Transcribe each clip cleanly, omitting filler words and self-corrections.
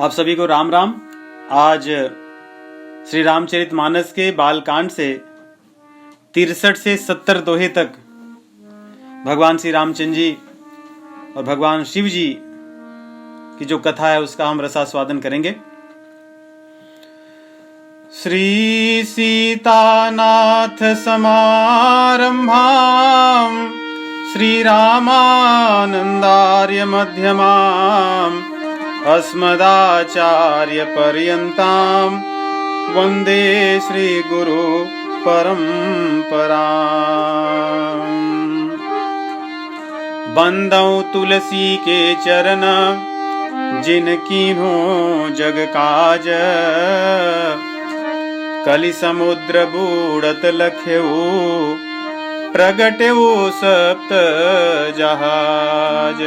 आप सभी को राम राम। आज श्री रामचरितमानस के बालकांड से 63 से 70 दोहे तक भगवान श्री रामचंद्र जी और भगवान शिव जी की जो कथा है उसका हम रसास्वादन करेंगे। श्री सीतानाथ समारंभाम श्री रामानंदार्य मध्यमाम अस्मदाचार्य पर्यन्ताम वंदे श्री गुरु परंपराम। बंदौ तुलसी के चरण जिनकीन्हो जग काज, कलि समुद्र बूढ़त लख्यऊ प्रगट्यऊ सप्त जहाज।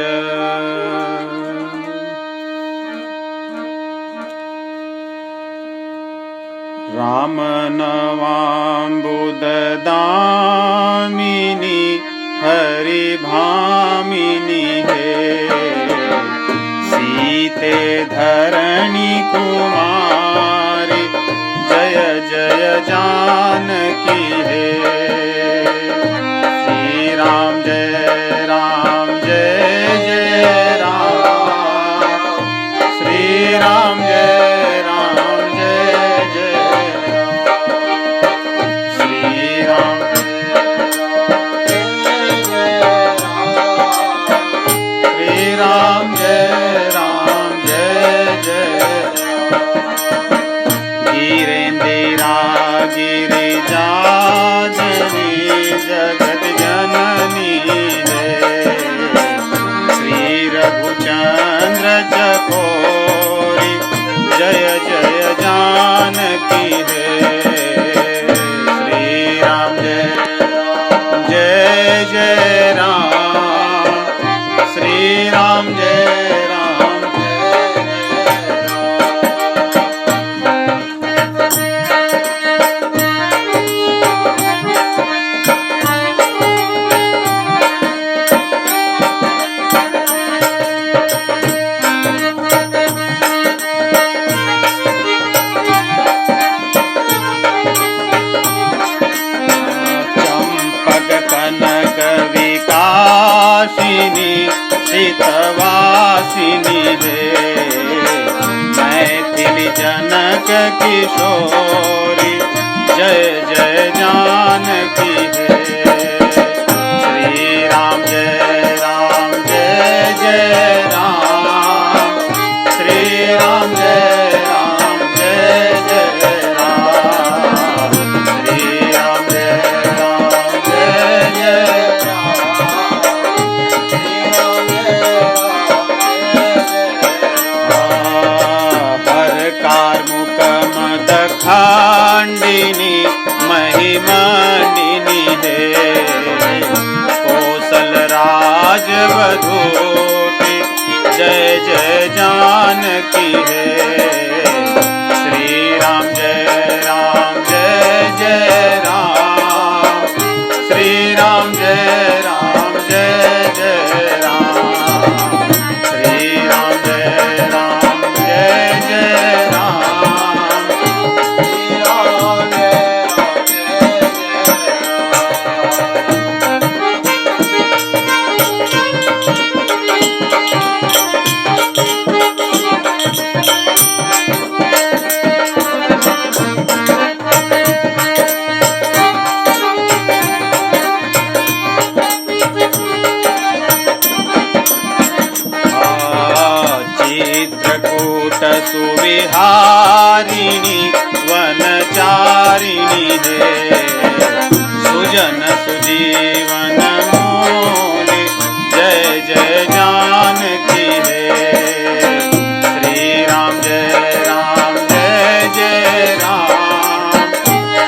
राम नवाम्बुददामिनी हरि भामिनी हे, सीते धरणी कुमारी जय जय जानकी हे। श्री राम जय जय राम, श्री राम जय जगत जननी है। श्री रघुचंद्र चकोरी जय जय जानकी है। श्री राम जय जय राम, श्री राम जय शीतवासिनी है। मैथिली जनक किशोरी जय जय जानकी है। श्री राम जय जय राम, श्री राम जय राम, श्री राम जय खांडिनी महिमानिनी है। कौशल राजवधूति जय जय जानकी है। श्री राम जय जय राम, श्री राम जय राम, श्री राम जय सुविहारिणी वनचारिणी है। सुजन सुजीवन मूलि जय जय जानकी है। श्री राम जय जय राम,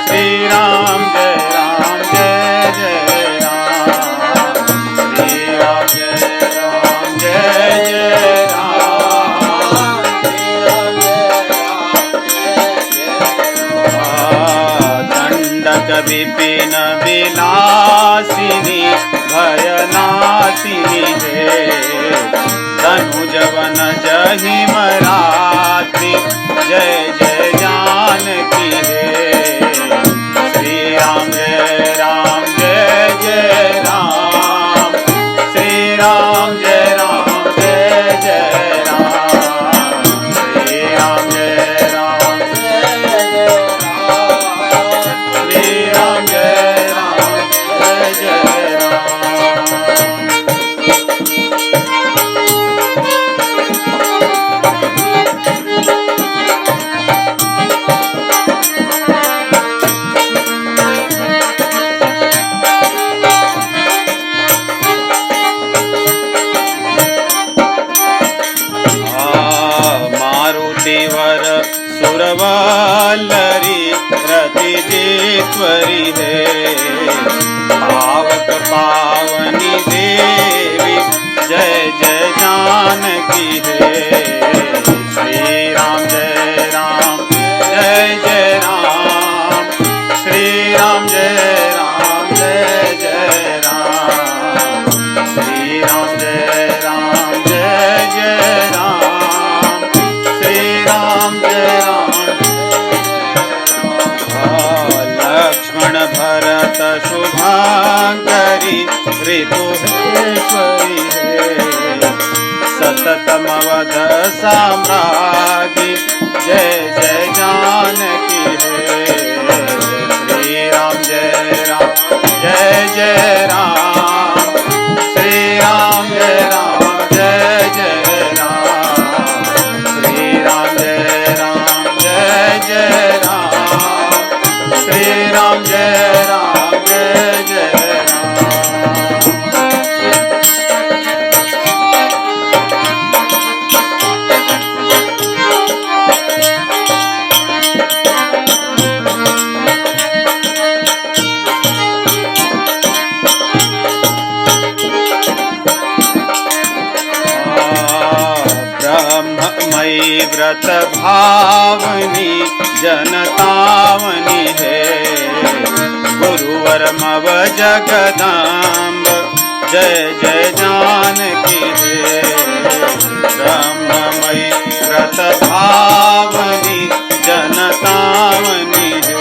श्री राम जय राम, श्री राम जय विपिन विलासिनी भयनाशिनी है। धनुजवन जहि मरा सुरवल्लरी रति जेश्वरी है। पावक पावनी देवी जय जय जानकी है। श्री राम जय राम जय जय राम। श्री राम जय राम जय जय राम। श्री राम जय राम जय जय राम। श्री राम जय राम। लक्ष्मण भरत शुभांकरी ऋतुहेश्वरी है। सततम अवध साम्राज्ञी जय जय जानकी है। श्री राम जय राम जय जय राम। श्री राम जय राम जय जय राम। श्री राम जय राम जय जय राम। श्री राम जय राम जय जय ब्रह्ममयी व्रत भावनी जनतावनी है। गुरुवर मव जगदाम्ब जय जय जानकी है। ब्रह्ममयी व्रत भावनी जनतावनी है।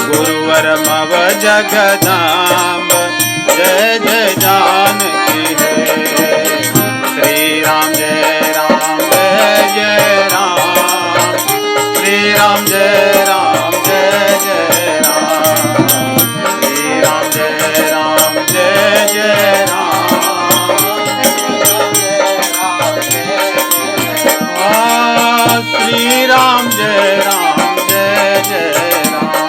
गुरुवर मव जगदाम्ब जय जय जानकी है। श्री राम जय राम जय जय राम। श्री राम जय राम जय जय राम। श्री राम जय राम जय जय राम। श्री राम जय राम जय जय राम।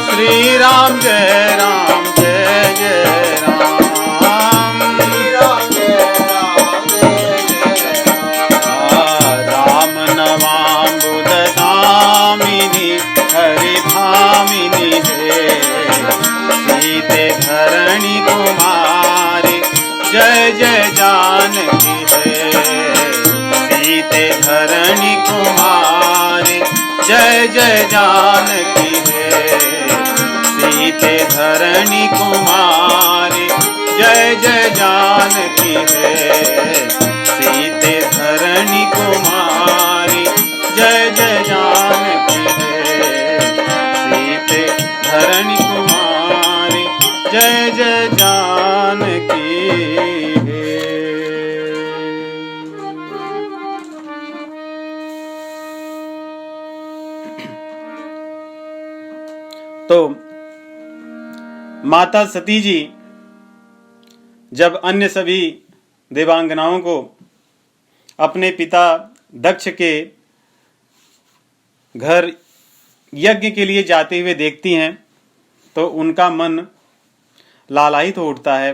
श्री राम जय राम जय जय राम। राम नवाम्बुदगामिनी हरि भामिनी है। सीते धरणी कुमारी जय जय जानकी है। सीते धरणी कुमारी जय जय जानकी है। सीते धरणी कुमारी जय जय जानकी है। सीते धरणी कुमारी जय जय जानकी है। सीते धरणी कुमारी जय जय जानकी है। तो माता सती जी जब अन्य सभी देवांगनाओं को अपने पिता दक्ष के घर यज्ञ के लिए जाते हुए देखती हैं तो उनका मन लालायित हो उठता है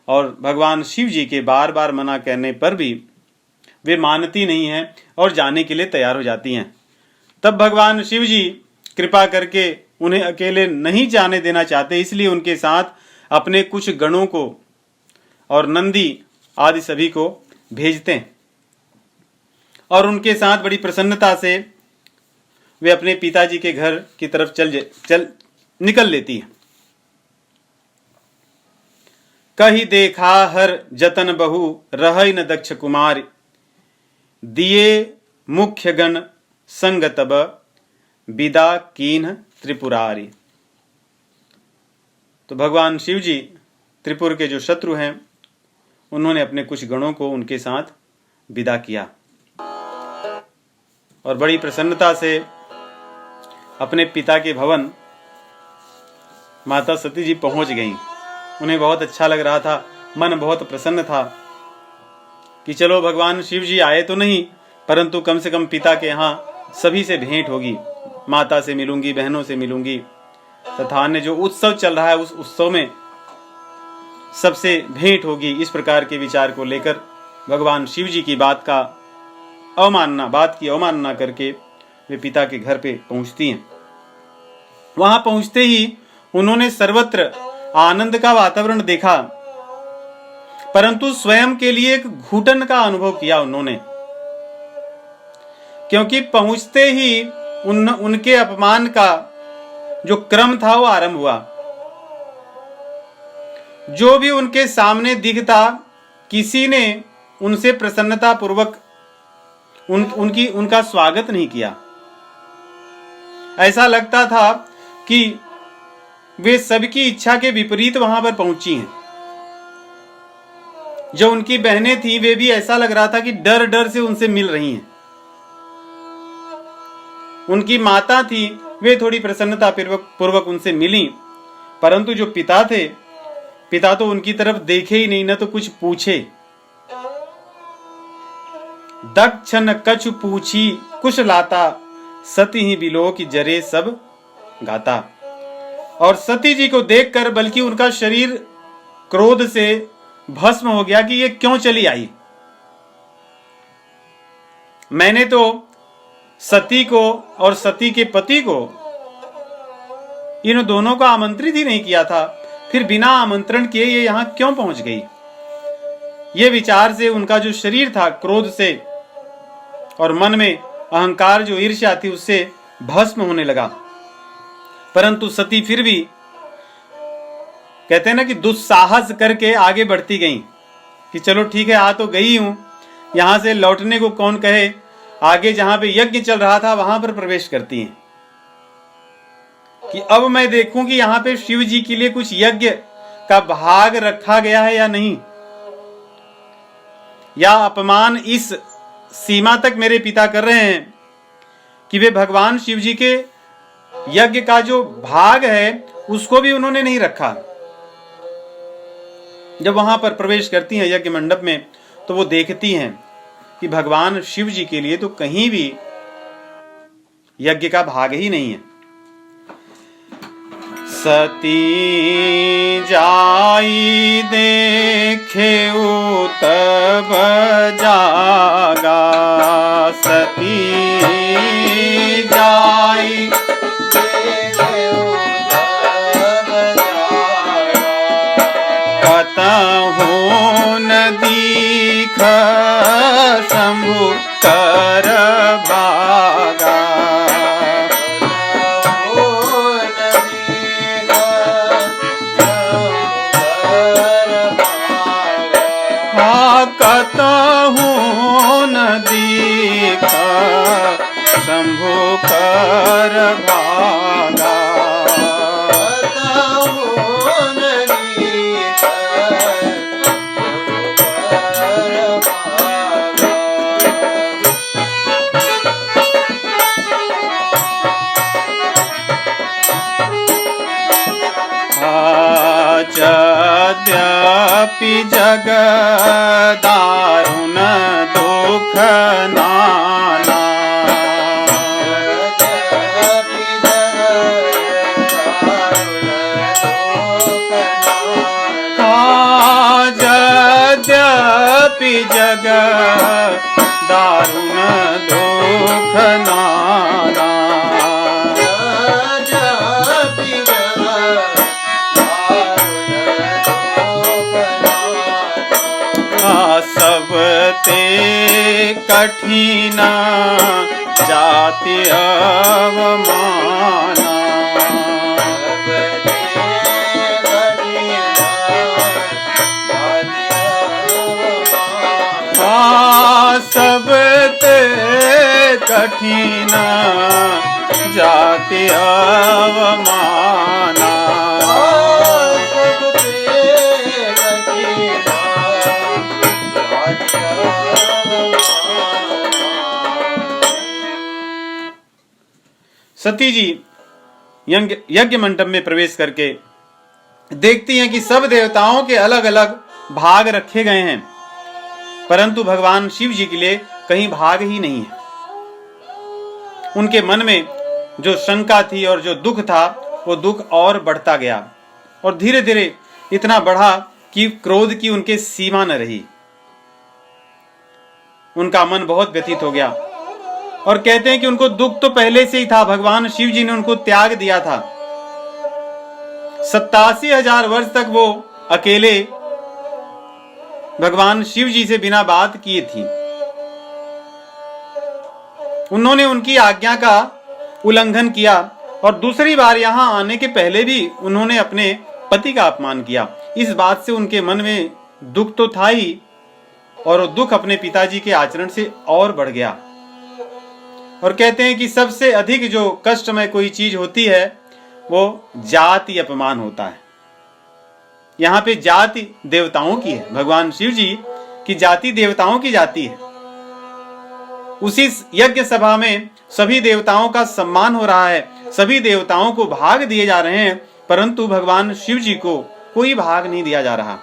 और भगवान शिव जी के बार बार मना करने पर भी वे मानती नहीं हैं और जाने के लिए तैयार हो जाती हैं। तब भगवान शिव जी कृपा करके उन्हें अकेले नहीं जाने देना चाहते, इसलिए उनके साथ अपने कुछ गणों को और नंदी आदि सभी को भेजते हैं और उनके साथ बड़ी प्रसन्नता से वे अपने पिताजी के घर की तरफ चल निकल लेती हैं। कही देखा हर जतन बहु रहै न दक्ष कुमार। दिए मुख्य गण संग तब विदा कीन्ह त्रिपुरारी। तो भगवान शिव जी त्रिपुर के जो शत्रु हैं उन्होंने अपने कुछ गणों को उनके साथ विदा किया और बड़ी प्रसन्नता से अपने पिता के भवन माता सती जी पहुंच गईं। उन्हें बहुत अच्छा लग रहा था, मन बहुत प्रसन्न था कि चलो भगवान शिव जी आए तो नहीं परंतु कम से कम पिता के यहाँ सभी से भेंट होगी, माता से मिलूंगी, बहनों से मिलूंगी तथा अन्य जो उत्सव चल रहा है उस उत्सव में सबसे भेंट होगी। इस प्रकार के विचार को लेकर भगवान शिव जी की बात की अवमानना करके वे पिता के घर पे पहुंचती हैं। वहां पहुंचते ही उन्होंने सर्वत्र आनंद का वातावरण देखा, परंतु स्वयं के लिए एक घुटन का अनुभव किया उन्होंने, क्योंकि पहुंचते ही उनके अपमान का जो क्रम था वो आरंभ हुआ। जो भी उनके सामने दिखता, किसी ने उनसे प्रसन्नता पूर्वक उनका स्वागत नहीं किया। ऐसा लगता था कि वे सबकी इच्छा के विपरीत वहां पर पहुंची हैं। जो उनकी बहनें थी वे भी ऐसा लग रहा था कि डर डर से उनसे मिल रही हैं। उनकी माता थी, वे थोड़ी प्रसन्नता पूर्वक उनसे मिली, परंतु जो पिता थे, पिता तो उनकी तरफ देखे ही नहीं, न तो कुछ पूछे। दक्ष न कछु पूछी कुछ लाता, सती ही बिलो की जरे सब गाता। और सती जी को देखकर बल्कि उनका शरीर क्रोध से भस्म हो गया कि ये क्यों चली आई। मैंने तो सती को और सती के पति को, इन दोनों को आमंत्रित ही नहीं किया था, फिर बिना आमंत्रण किए ये यहां क्यों पहुंच गई। ये विचार से उनका जो शरीर था क्रोध से और मन में अहंकार जो ईर्ष्या थी उससे भस्म होने लगा। परंतु सती फिर भी, कहते हैं ना कि दुस्साहस करके आगे बढ़ती गई कि चलो ठीक है, आ तो गई हूं, यहां से लौटने को कौन कहे। आगे जहां पे यज्ञ चल रहा था वहां पर प्रवेश करती हैं कि अब मैं देखूं कि यहां पे शिव जी के लिए कुछ यज्ञ का भाग रखा गया है या नहीं, या अपमान इस सीमा तक मेरे पिता कर रहे हैं कि वे भगवान शिव जी के यज्ञ का जो भाग है उसको भी उन्होंने नहीं रखा। जब वहां पर प्रवेश करती हैं यज्ञ मंडप में, तो वो देखती हैं कि भगवान शिव जी के लिए तो कहीं भी यज्ञ का भाग ही नहीं है। सती जाई देखे तब जागा, सती जाई कतहु न दीख शंभु कर भागा। कतहु न दीख शंभु कर भागा। यद्यपि जग दारुण दुख नाना, यद्यपि जग दारुण दुख नाना, सब ते कठिन जाति अवमाना। सब ते कठिन जाति अवमाना। सती जी यज्ञ मंडप में प्रवेश करके देखती हैं कि सब देवताओं के अलग अलग भाग रखे गए हैं, परंतु भगवान शिव जी के लिए कहीं भाग ही नहीं है। उनके मन में जो शंका थी और जो दुख था, वो दुख और बढ़ता गया और धीरे धीरे इतना बढ़ा कि क्रोध की उनके सीमा न रही। उनका मन बहुत व्यथित हो गया और कहते हैं कि उनको दुख तो पहले से ही था, भगवान शिव जी ने उनको त्याग दिया था। 87,000 वर्ष तक वो अकेले भगवान शिव जी से बिना बात किए थी। उन्होंने उनकी आज्ञा का उल्लंघन किया और दूसरी बार यहां आने के पहले भी उन्होंने अपने पति का अपमान किया। इस बात से उनके मन में दुख तो था ही, और दुख अपने पिताजी के आचरण से और बढ़ गया। और कहते हैं कि सबसे अधिक जो कष्टमय कोई चीज होती है वो जाति अपमान होता है। यहाँ पे जाति देवताओं की है, भगवान शिव जी की जाति देवताओं की जाति है। उसी यज्ञ सभा में सभी देवताओं का सम्मान हो रहा है, सभी देवताओं को भाग दिए जा रहे हैं, परंतु भगवान शिव जी को कोई भाग नहीं दिया जा रहा।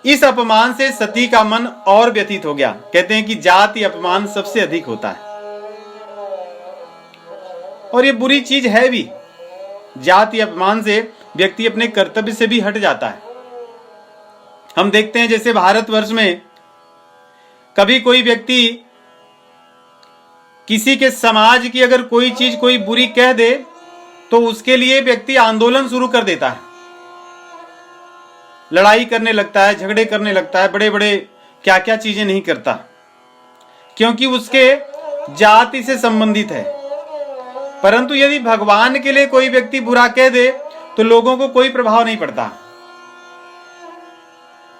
इस अपमान से सती का मन और व्यथित हो गया। कहते हैं कि जाति अपमान सबसे अधिक होता है और ये बुरी चीज है भी। जाति अपमान से व्यक्ति अपने कर्तव्य से भी हट जाता है। हम देखते हैं जैसे भारतवर्ष में कभी कोई व्यक्ति किसी के समाज की अगर कोई चीज कोई बुरी कह दे तो उसके लिए व्यक्ति आंदोलन शुरू कर देता है, लड़ाई करने लगता है, झगड़े करने लगता है, बड़े बड़े क्या क्या चीजें नहीं करता, क्योंकि उसके जाति से संबंधित है। परंतु यदि भगवान के लिए कोई व्यक्ति बुरा कह दे तो लोगों को कोई प्रभाव नहीं पड़ता,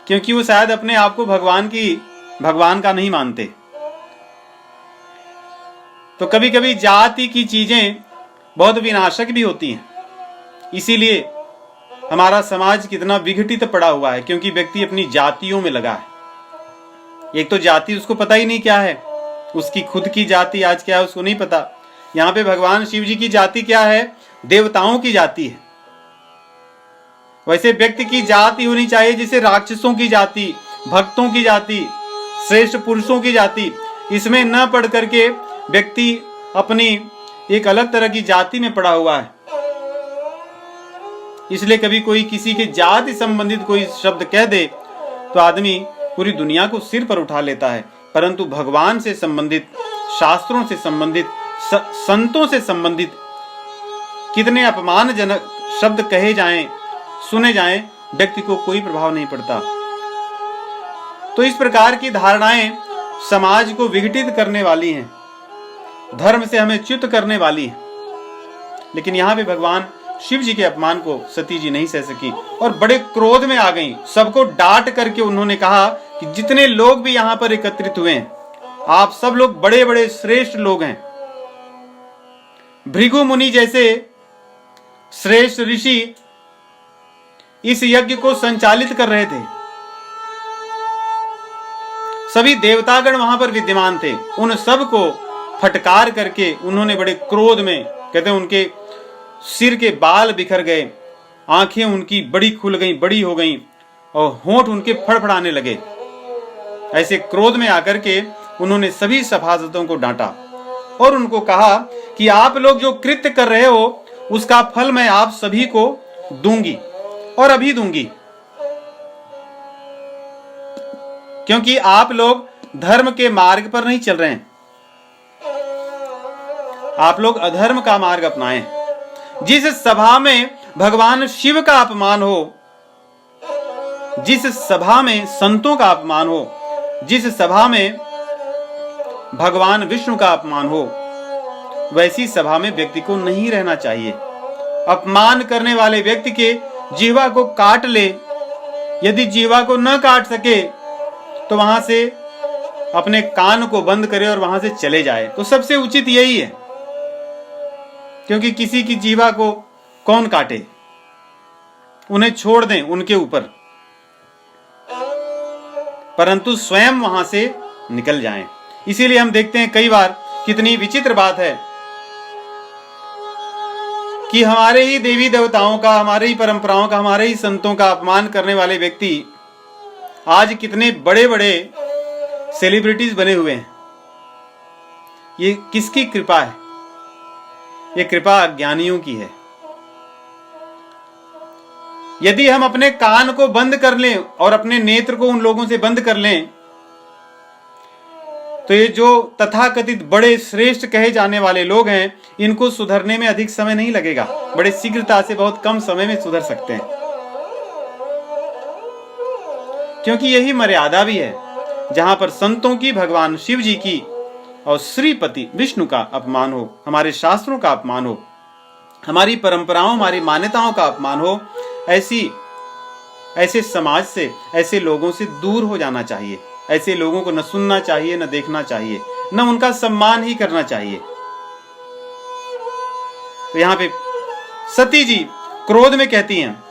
क्योंकि वो शायद अपने आप को भगवान का नहीं मानते। तो कभी कभी जाति की चीजें बहुत विनाशक भी होती हैं। इसीलिए हमारा समाज कितना विघटित पड़ा हुआ है, क्योंकि व्यक्ति अपनी जातियों में लगा है। एक तो जाति उसको पता ही नहीं क्या है, उसकी खुद की जाति आज क्या है उसको नहीं पता। यहाँ पे भगवान शिव जी की जाति क्या है? देवताओं की जाति है। वैसे व्यक्ति की जाति होनी चाहिए जैसे राक्षसों की जाति, भक्तों की जाति, श्रेष्ठ पुरुषों की जाति। इसमें न पढ़ करके व्यक्ति अपनी एक अलग तरह की जाति में पड़ा हुआ है। इसलिए कभी कोई किसी के जाति संबंधित कोई शब्द कह दे तो आदमी पूरी दुनिया को सिर पर उठा लेता है, परंतु भगवान से संबंधित, शास्त्रों से संबंधित, संतों से संबंधित कितने अपमानजनक शब्द कहे जाएं, सुने जाएं, व्यक्ति को कोई प्रभाव नहीं पड़ता। तो इस प्रकार की धारणाएं समाज को विघटित करने वाली हैं, धर्म से हमें च्युत करने वाली हैं। लेकिन यहाँ पे भगवान शिव जी के अपमान को सती जी नहीं सह सकी और बड़े क्रोध में आ गईं। सबको डांट करके उन्होंने कहा कि जितने लोग भी यहाँ पर एकत्रित हुए हैं, आप सब लोग बड़े बड़े श्रेष्ठ लोग हैं। भृगु मुनि जैसे श्रेष्ठ ऋषि इस यज्ञ को संचालित कर रहे थे। सभी देवतागण वहां पर विद्यमान थे। उन सब को फटकार करके उन्होंने बड़े क्रोध में, कहते हैं उनके सिर के बाल बिखर गए, आंखें उनकी बड़ी खुल गईं, बड़ी हो गईं और होंठ उनके फड़फड़ाने लगे। ऐसे क्रोध में आकर के उन्होंने सभी सभासदों को डांटा और उनको कहा कि आप लोग जो कृत्य कर रहे हो उसका फल मैं आप सभी को दूंगी और अभी दूंगी, क्योंकि आप लोग धर्म के मार्ग पर नहीं चल रहे हैं, आप लोग अधर्म का मार्ग अपनाएं। जिस सभा में भगवान शिव का अपमान हो, जिस सभा में संतों का अपमान हो, जिस सभा में भगवान विष्णु का अपमान हो, वैसी सभा में व्यक्ति को नहीं रहना चाहिए। अपमान करने वाले व्यक्ति के जीवा को काट ले, यदि जीवा को न काट सके तो वहां से अपने कान को बंद करे और वहां से चले जाए, तो सबसे उचित यही है, क्योंकि किसी की जीवा को कौन काटे, उन्हें छोड़ दें उनके ऊपर, परंतु स्वयं वहां से निकल जाएं। इसीलिए हम देखते हैं कई बार कितनी विचित्र बात है कि हमारे ही देवी देवताओं का, हमारे ही परंपराओं का, हमारे ही संतों का अपमान करने वाले व्यक्ति आज कितने बड़े बड़े सेलिब्रिटीज बने हुए हैं। ये किसकी कृपा है? ये कृपा अज्ञानियों की है। यदि हम अपने कान को बंद कर लें और अपने नेत्र को उन लोगों से बंद कर लें तो ये जो तथाकथित बड़े श्रेष्ठ कहे जाने वाले लोग हैं, इनको सुधरने में अधिक समय नहीं लगेगा, बड़े शीघ्रता से बहुत कम समय में सुधर सकते हैं, क्योंकि यही मर्यादा भी है। जहां पर संतों की, भगवान शिव जी की और श्रीपति विष्णु का अपमान हो, हमारे शास्त्रों का अपमान हो, हमारी परंपराओं, हमारी मान्यताओं का अपमान हो, ऐसे समाज से, ऐसे लोगों से दूर हो जाना चाहिए। ऐसे लोगों को न सुनना चाहिए, न देखना चाहिए, न उनका सम्मान ही करना चाहिए। तो यहां पे सती जी क्रोध में कहती हैं,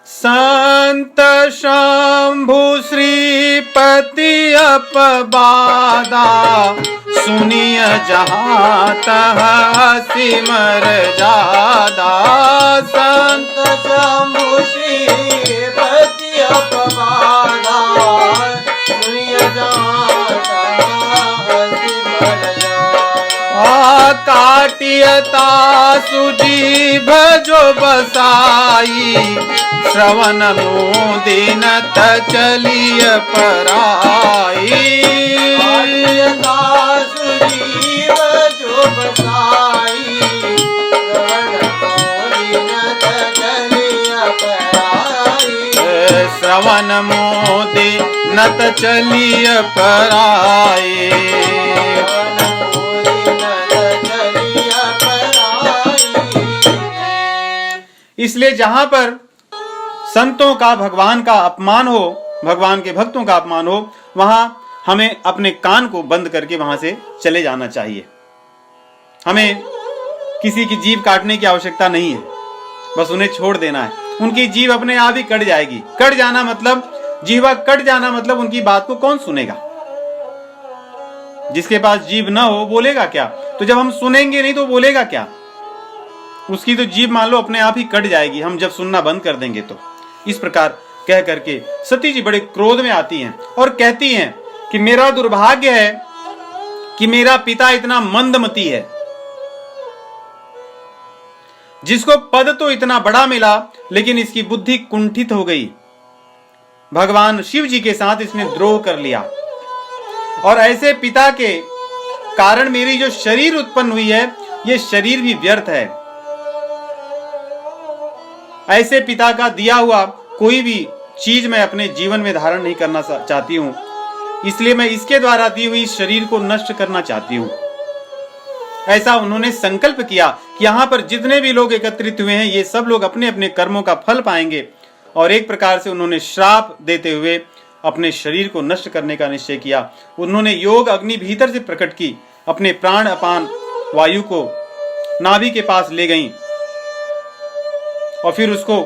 संत शंभु श्रीपति अपबादा, सुनिय जहां तह सिमर जादा। संत शंभु श्रीपति अपबादा, सुनिय जहां तह सिमर जादा। काटियता सुजीभ जो बसाई, श्रवण मोदिनत चलिय पराई। सुजीव जो बसाई, श्रवण मोदिनत चलिय पराई। इसलिए जहां पर संतों का, भगवान का अपमान हो, भगवान के भक्तों का अपमान हो, वहां हमें अपने कान को बंद करके वहां से चले जाना चाहिए। हमें किसी की जीभ काटने की आवश्यकता नहीं है, बस उन्हें छोड़ देना है। उनकी जीभ अपने आप ही कट जाएगी। कट जाना मतलब, जीवा कट जाना मतलब उनकी बात को कौन सुनेगा? जिसके पास जीभ ना हो बोलेगा क्या? तो जब हम सुनेंगे नहीं तो बोलेगा क्या? उसकी तो जीभ मान लो अपने आप ही कट जाएगी, हम जब सुनना बंद कर देंगे तो। इस प्रकार कह करके सती जी बड़े क्रोध में आती हैं और कहती हैं कि मेरा दुर्भाग्य है कि मेरा पिता इतना मंदमती है, जिसको पद तो इतना बड़ा मिला लेकिन इसकी बुद्धि कुंठित हो गई। भगवान शिव जी के साथ इसने द्रोह कर लिया और ऐसे पिता के कारण मेरी जो शरीर उत्पन्न हुई है, ये शरीर भी व्यर्थ है। ऐसे पिता का दिया हुआ कोई भी चीज मैं अपने जीवन में धारण नहीं करना चाहती हूं, इसलिए मैं इसके द्वारा दी हुई शरीर को नष्ट करना चाहती हूं। ऐसा उन्होंने संकल्प किया कि यहां पर जितने भी लोग एकत्रित हुए हैं, ये सब लोग अपने अपने कर्मों का फल पाएंगे। और एक प्रकार से उन्होंने श्राप देते हुए अपने शरीर को नष्ट करने का निश्चय किया। उन्होंने योग अग्नि भीतर से प्रकट की, अपने प्राण अपान वायु को नाभि के पास ले गईं और फिर उसको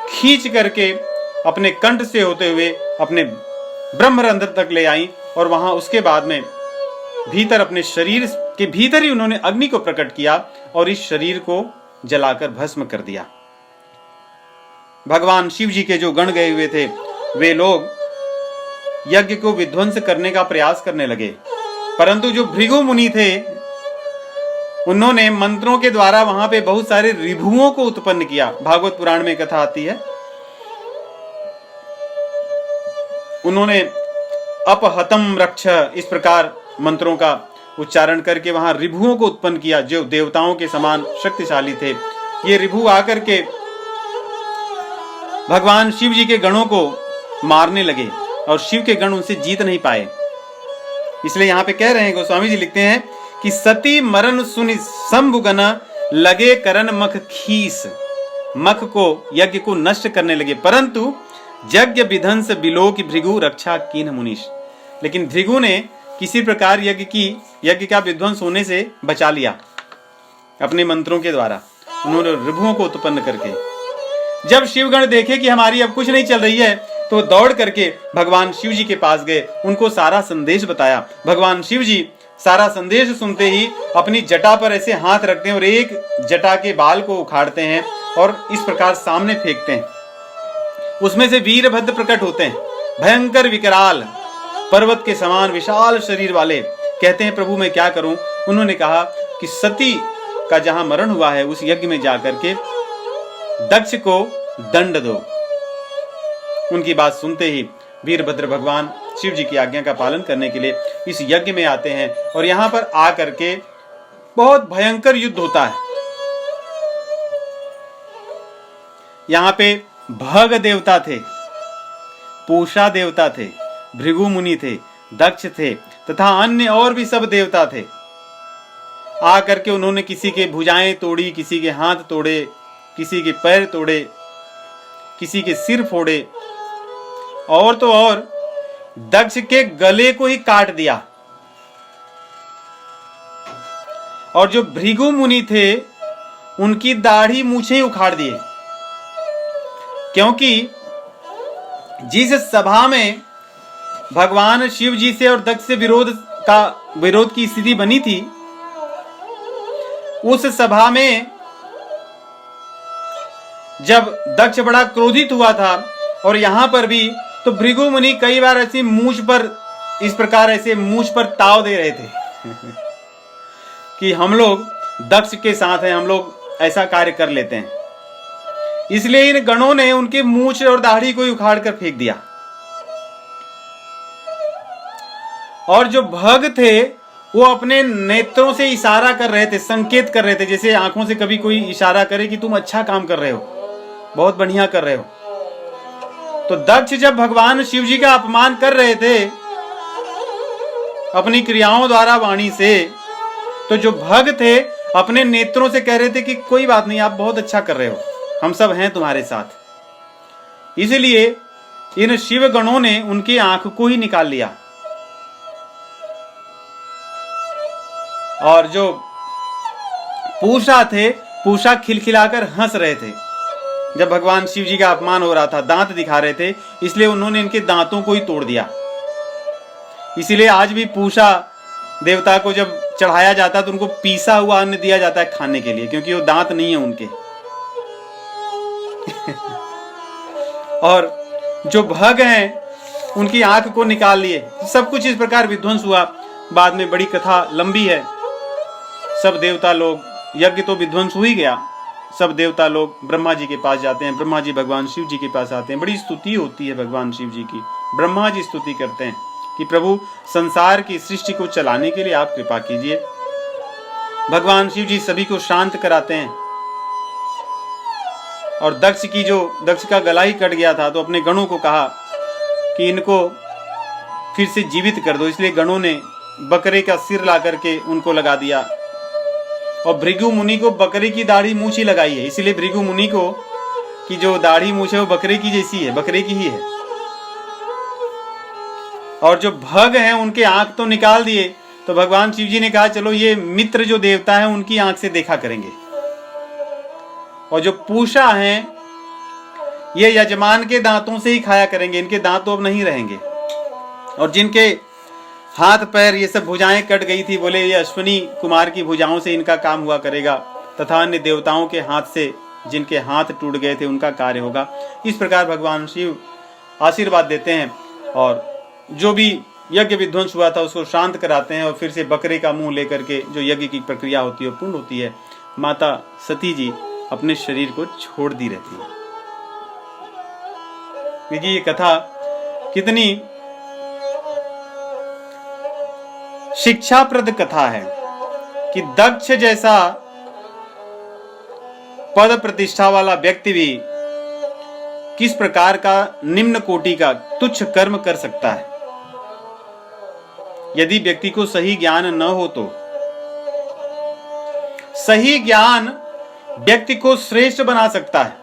खींच करके अपने कंठ से होते हुए अपने ब्रह्मरंध्र तक ले आई। और वहां उसके बाद में भीतर अपने शरीर के भीतर ही उन्होंने अग्नि को प्रकट किया और इस शरीर को जलाकर भस्म कर दिया। भगवान शिव जी के जो गण गए हुए थे, वे लोग यज्ञ को विध्वंस करने का प्रयास करने लगे, परंतु जो भृगु मुनि थे, उन्होंने मंत्रों के द्वारा वहां पे बहुत सारे रिभुओं को उत्पन्न किया। भागवत पुराण में कथा आती है, उन्होंने अपहतम रक्ष इस प्रकार मंत्रों का उच्चारण करके वहां रिभुओं को उत्पन्न किया, जो देवताओं के समान शक्तिशाली थे। ये रिभु आकर के भगवान शिव जी के गणों को मारने लगे और शिव के गण उनसे जीत नहीं पाए। इसलिए यहां पे कह रहे हैं, गोस्वामी जी लिखते हैं कि सती मरण सुनि शंभुगण, लगे करन मख खीस। मख को, यज्ञ को नष्ट करने लगे, परंतु यज्ञ विध्वंस बिलो की भृगु रक्षा कीन मुनीश। लेकिन भृगु ने किसी प्रकार यज्ञ का विध्वंस होने से बचा लिया अपने मंत्रों के द्वारा, उन्होंने रिभुओं को उत्पन्न करके। जब शिवगण देखे कि हमारी अब कुछ नहीं चल रही है, तो दौड़ करके भगवान शिव जी के पास गए, उनको सारा संदेश बताया। भगवान शिव जी सारा संदेश सुनते ही अपनी जटा पर ऐसे हाथ रखते हैं और एक जटा के बाल को उखाड़ते हैं और इस प्रकार सामने फेंकते हैं। उसमें से वीरभद्र प्रकट होते हैं, भयंकर विकराल, पर्वत के समान विशाल शरीर वाले। कहते हैं, प्रभु मैं क्या करूं? उन्होंने कहा कि सती का जहां मरण हुआ है, उस यज्ञ में जाकर के दक्ष को दंड दो। उनकी बात सुनते ही वीरभद्र भगवान शिव जी की आज्ञा का पालन करने के लिए इस यज्ञ में आते हैं और यहाँ पर आकर के बहुत भयंकर युद्ध होता है। यहाँ पे भग देवता थे, पूषा देवता थे, भृगु मुनि थे, दक्ष थे तथा अन्य और भी सब देवता थे। आकर के उन्होंने किसी के भुजाएं तोड़ी, किसी के हाथ तोड़े, किसी के पैर तोड़े, किसी के सिर फोड़े और तो और दक्ष के गले को ही काट दिया। और जो भृगु मुनि थे उनकी दाढ़ी मूछें उखाड़ दिए, क्योंकि जिस सभा में भगवान शिव जी से और दक्ष से विरोध की स्थिति बनी थी, उस सभा में जब दक्ष बड़ा क्रोधित हुआ था और यहां पर भी, तो भृगु मुनि कई बार ऐसी मूछ पर इस प्रकार ऐसे मूछ पर ताव दे रहे थे कि हम लोग दक्ष के साथ हैं, हम लोग ऐसा कार्य कर लेते हैं। इसलिए इन गणों ने उनके मूछ और दाढ़ी को उखाड़ कर फेंक दिया। और जो भग थे वो अपने नेत्रों से इशारा कर रहे थे, संकेत कर रहे थे, जैसे आंखों से कभी कोई इशारा करे कि तुम अच्छा काम कर रहे हो, बहुत बढ़िया कर रहे हो। तो दक्ष जब भगवान शिव जी का अपमान कर रहे थे अपनी क्रियाओं द्वारा वाणी से, तो जो भग थे अपने नेत्रों से कह रहे थे कि कोई बात नहीं, आप बहुत अच्छा कर रहे हो, हम सब हैं तुम्हारे साथ। इसलिए इन शिव गणों ने उनकी आंख को ही निकाल लिया। और जो पूषा थे, पूषा खिलखिलाकर हंस रहे थे जब भगवान शिव जी का अपमान हो रहा था, दांत दिखा रहे थे, इसलिए उन्होंने इनके दांतों को ही तोड़ दिया। इसीलिए आज भी पूषा देवता को जब चढ़ाया जाता है तो उनको पीसा हुआ अन्न दिया जाता है खाने के लिए, क्योंकि वो दांत नहीं है उनके। और जो भग हैं उनकी आंख को निकाल लिए। सब कुछ इस प्रकार विध्वंस हुआ। बाद में बड़ी कथा लंबी है। सब देवता लोग, यज्ञ तो विध्वंस हो ही गया, सब देवता लोग ब्रह्मा जी के पास जाते हैं। ब्रह्मा जी भगवान शिव जी के पास आते हैं। बड़ी स्तुति होती है भगवान शिव जी की। ब्रह्मा जी स्तुति करते हैं कि प्रभु संसार की सृष्टि को चलाने के लिए आप कृपा कीजिए। भगवान शिव जी सभी को शांत कराते हैं। और दक्ष का गला ही कट गया था, तो अपने गणों को कहा कि इनको फिर से जीवित कर दो। इसलिए गणों ने बकरे का सिर ला करके उनको लगा दिया। और भृगु मुनि को बकरे की दाढ़ी मूछ ही लगाई है, इसलिए भृगु मुनि को की जो दाढ़ी मूछ है वो बकरे की जैसी है, बकरे की ही है। और जो भग हैं उनके आंख तो निकाल दिए। तो भगवान शिव जी ने कहा चलो ये मित्र जो देवता है उनकी आंख से देखा करेंगे। और जो पूषा हैं ये यजमान के दांतों से ही खाया करेंगे, इनके दांत तो अब नहीं रहेंगे। और जिनके हाथ पैर ये सब भुजाएं कट गई थी, बोले ये अश्विनी कुमार की भुजाओं से इनका काम हुआ करेगा, तथा अन्य देवताओं के हाथ से जिनके हाथ टूट गए थे उनका कार्य होगा। इस प्रकार भगवान शिव आशीर्वाद देते हैं और जो भी यज्ञ विध्वंस हुआ था उसको शांत कराते हैं। और फिर से बकरे का मुंह लेकर के जो यज्ञ की प्रक्रिया होती है पूर्ण होती है। माता सती जी अपने शरीर को छोड़ दी रहती है। देखिए ये कथा कितनी शिक्षाप्रद कथा है कि दक्ष जैसा पद प्रतिष्ठा वाला व्यक्ति भी किस प्रकार का निम्न कोटि का तुच्छ कर्म कर सकता है यदि व्यक्ति को सही ज्ञान न हो तो। सही ज्ञान व्यक्ति को श्रेष्ठ बना सकता है।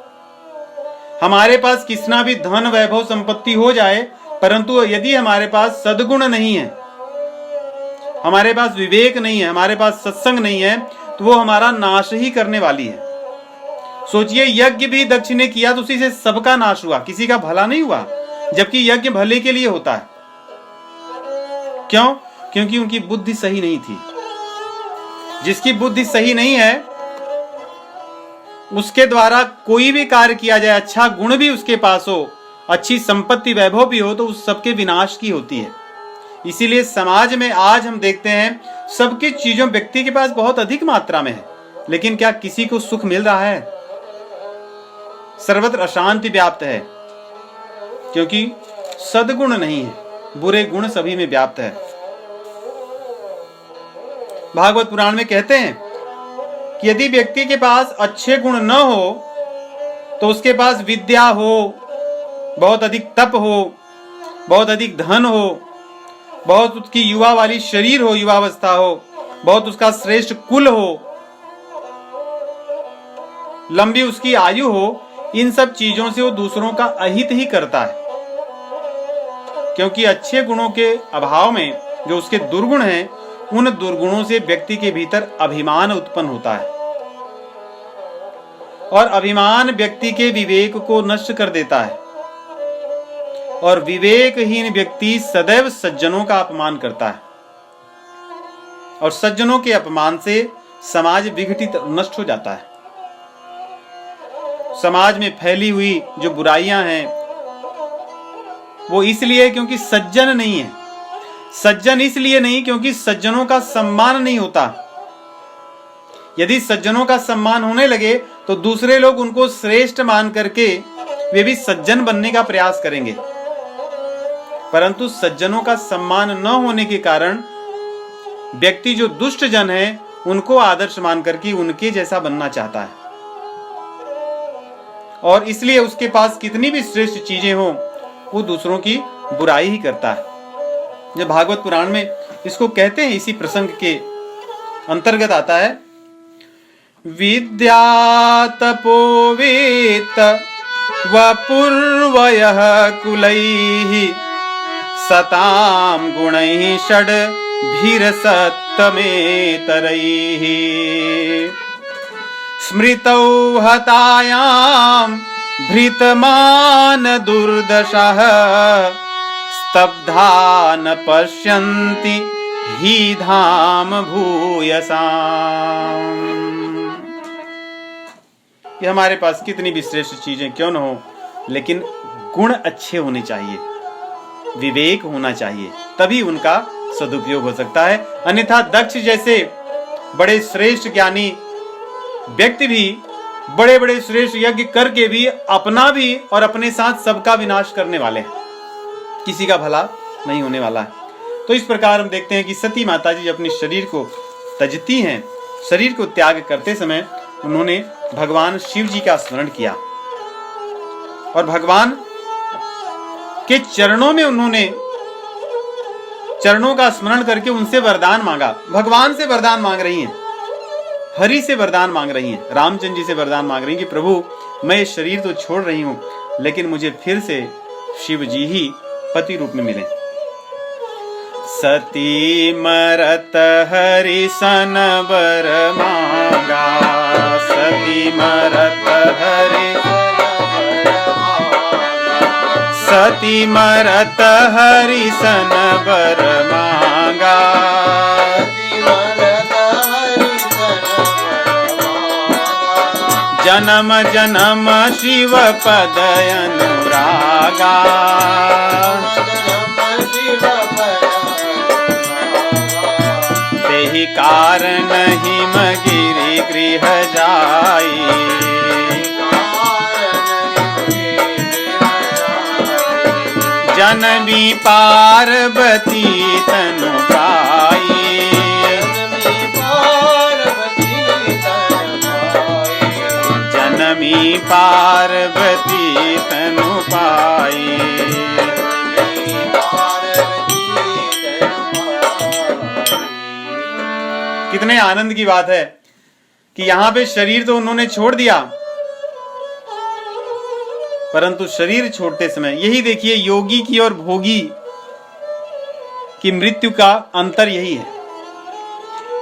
हमारे पास कितना भी धन वैभव संपत्ति हो जाए, परंतु यदि हमारे पास सद्गुण नहीं है, हमारे पास विवेक नहीं है, हमारे पास सत्संग नहीं है, तो वो हमारा नाश ही करने वाली है। सोचिए यज्ञ भी दक्ष ने किया तो उसी से सबका नाश हुआ, किसी का भला नहीं हुआ, जबकि यज्ञ भले के लिए होता है। क्यों? क्योंकि उनकी बुद्धि सही नहीं थी। जिसकी बुद्धि सही नहीं है उसके द्वारा कोई भी कार्य किया जाए, अच्छा गुण भी उसके पास हो, अच्छी संपत्ति वैभव भी हो, तो उस सबके विनाश की होती है। इसीलिए समाज में आज हम देखते हैं सबकी चीजों व्यक्ति के पास बहुत अधिक मात्रा में है, लेकिन क्या किसी को सुख मिल रहा है? सर्वत्र अशांति व्याप्त है, क्योंकि सद्गुण नहीं है। बुरे गुण सभी में व्याप्त है। भागवत पुराण में कहते हैं कि यदि व्यक्ति के पास अच्छे गुण न हो तो उसके पास विद्या हो, बहुत अधिक तप हो, बहुत अधिक धन हो, बहुत उसकी युवा वाली शरीर हो, युवावस्था हो, बहुत उसका श्रेष्ठ कुल हो, लंबी उसकी आयु हो, इन सब चीजों से वो दूसरों का अहित ही करता है। क्योंकि अच्छे गुणों के अभाव में जो उसके दुर्गुण हैं, उन दुर्गुणों से व्यक्ति के भीतर अभिमान उत्पन्न होता है और अभिमान व्यक्ति के विवेक को नष्ट कर देता है और विवेकहीन व्यक्ति सदैव सज्जनों का अपमान करता है और सज्जनों के अपमान से समाज विघटित नष्ट हो जाता है। समाज में फैली हुई जो बुराइयां हैं वो इसलिए क्योंकि सज्जन नहीं है। सज्जन इसलिए नहीं क्योंकि सज्जनों का सम्मान नहीं होता। यदि सज्जनों का सम्मान होने लगे तो दूसरे लोग उनको श्रेष्ठ मान करके वे भी सज्जन बनने का प्रयास करेंगे, परंतु सज्जनों का सम्मान न होने के कारण व्यक्ति जो दुष्ट जन है उनको आदर्श मान करके उनके जैसा बनना चाहता है और इसलिए उसके पास कितनी भी श्रेष्ठ चीजें हों वो दूसरों की बुराई ही करता है। जब भागवत पुराण में इसको कहते हैं, इसी प्रसंग के अंतर्गत आता है, विद्या तपोवेत वपूर्वयः कुलैः सतां गुणैः षड्भिरसत्तमेतरैः स्मृतौ हतायां भृतमान दुर्दशः स्तब्धा न पश्यन्ति हि धाम भूयसाम्। कि हमारे पास कितनी भी श्रेष्ठ चीजें क्यों न हो, लेकिन गुण अच्छे होने चाहिए, विवेक होना चाहिए, तभी उनका सदुपयोग हो सकता है। अन्यथा दक्ष जैसे बड़े श्रेष्ठ ज्ञानी व्यक्ति भी बड़े बड़े श्रेष्ठ यज्ञ करके भी अपना भी और अपने साथ सबका विनाश करने वाले हैं, किसी का भला नहीं होने वाला है। तो इस प्रकार हम देखते हैं कि सती माता जी अपने शरीर को तजती हैं, शरीर को त्याग करते समय उन्होंने भगवान शिव जी का स्मरण किया और भगवान के चरणों में उन्होंने चरणों का स्मरण करके उनसे वरदान मांगा। भगवान से वरदान मांग रही हैं, हरि से वरदान मांग रही हैं, रामचंद्र जी से वरदान मांग रही हैं कि प्रभु मैं ये शरीर तो छोड़ रही हूं, लेकिन मुझे फिर से शिव जी ही पति रूप में मिले। सती मरत हरि सन वर मांगा, सती मरत हरि सती मरत हरि सन वर मांगा, जन्म जन्म शिव पद अनुरागा, तेहि कारण हिमगिरि गृह जाई, जनमी पार्वती तनु पाई, जनमी पार्वती तनु पाई। कितने आनंद की बात है कि यहाँ पे शरीर तो उन्होंने छोड़ दिया, परंतु शरीर छोड़ते समय यही देखिए योगी की और भोगी की मृत्यु का अंतर यही है।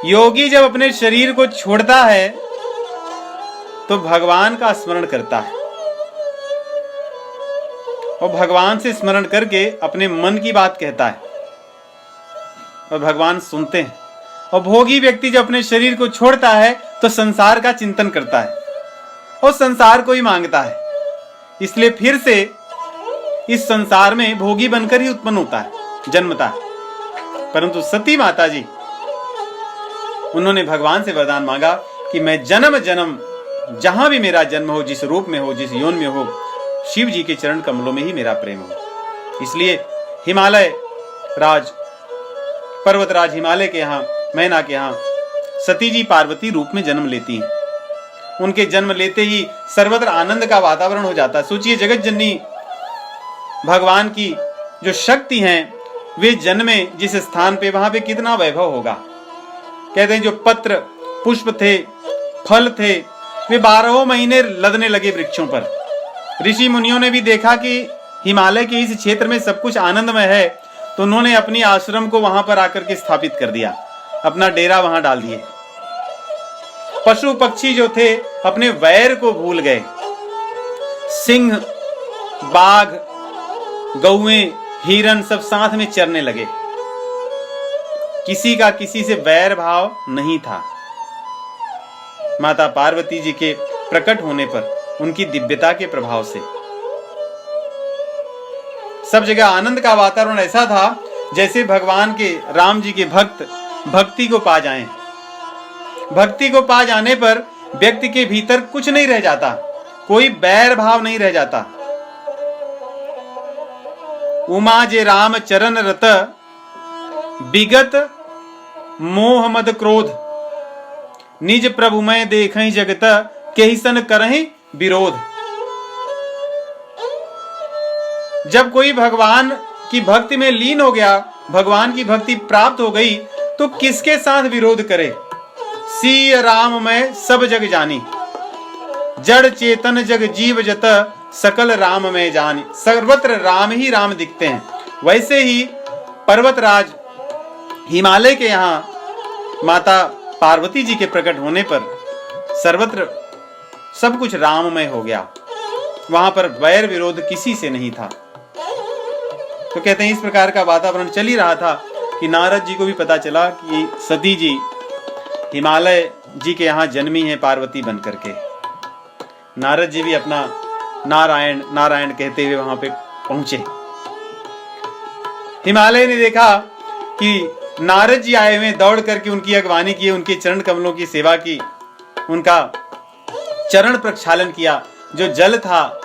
योगी जब अपने शरीर को छोड़ता है तो भगवान का स्मरण करता है और भगवान से स्मरण करके अपने मन की बात कहता है और भगवान सुनते हैं। और भोगी व्यक्ति जब अपने शरीर को छोड़ता है तो संसार का चिंतन करता है और संसार को ही मांगता है, इसलिए फिर से इस संसार में भोगी बनकर ही उत्पन्न होता है, जन्मता है। परंतु सती माता जी उन्होंने भगवान से वरदान मांगा कि मैं जन्म जन्म जहां भी मेरा जन्म हो, जिस रूप में हो, जिस योन में हो, शिव जी के चरण कमलों में ही मेरा प्रेम हो। इसलिए हिमालय राज पर्वतराज हिमालय के यहाँ, मैना के यहाँ सती जी पार्वती रूप में जन्म लेती हैं। उनके जन्म लेते ही सर्वत्र आनंद का वातावरण हो जाता है। सोचिए, जगत जननी भगवान की जो शक्ति हैं, वे जन्मे जिस स्थान पे, वहां पे कितना वैभव होगा। कहते हैं जो पत्र पुष्प थे, फल थे, वे 12 महीने लदने लगे वृक्षों पर। ऋषि मुनियों ने भी देखा कि हिमालय के इस क्षेत्र में सब कुछ आनंदमय है, तो उन्होंने अपनी आश्रम को वहां पर आकर के स्थापित कर दिया, अपना डेरा वहां डाल दिए। पशु पक्षी जो थे अपने वैर को भूल गए। सिंह, बाघ, गौएं, हिरन सब साथ में चरने लगे। किसी का किसी से वैर भाव नहीं था। माता पार्वती जी के प्रकट होने पर, उनकी दिव्यता के प्रभाव से सब जगह आनंद का वातावरण ऐसा था जैसे भगवान के राम जी के भक्त भक्ति को पा जाएं। भक्ति को पा जाने पर व्यक्ति के भीतर कुछ नहीं रह जाता, कोई बैर भाव नहीं रह जाता। उमा जे राम चरण रत, विगत मोह मद क्रोध, निज प्रभु मैं देखहि जगत, केहि सन करहि विरोध। जब कोई भगवान की भक्ति में लीन हो गया, भगवान की भक्ति प्राप्त हो गई, तो किसके साथ विरोध करे। सिय राम मैं सब जग जानी, जड़ चेतन जग जीव जत, सकल राम में जानी। सर्वत्र राम ही राम दिखते हैं। वैसे ही पर्वतराज हिमालय के यहाँ माता पार्वती जी के प्रकट होने पर सर्वत्र सब कुछ राममय हो गया। वहां पर वैर विरोध किसी से नहीं था। तो कहते हैं इस प्रकार का वातावरण चल ही रहा था कि नारद जी को भी पता चला कि सती जी हिमालय जी के यहाँ जन्मी है पार्वती बन करके। नारद जी भी अपना नारायण नारायण कहते हुए वहां पे पहुंचे। हिमालय ने देखा कि नारद जी आए हुए, दौड़ करके उनकी अगवानी की, उनके चरण कमलों की सेवा की, उनका चरण प्रक्षालन किया। जो जल था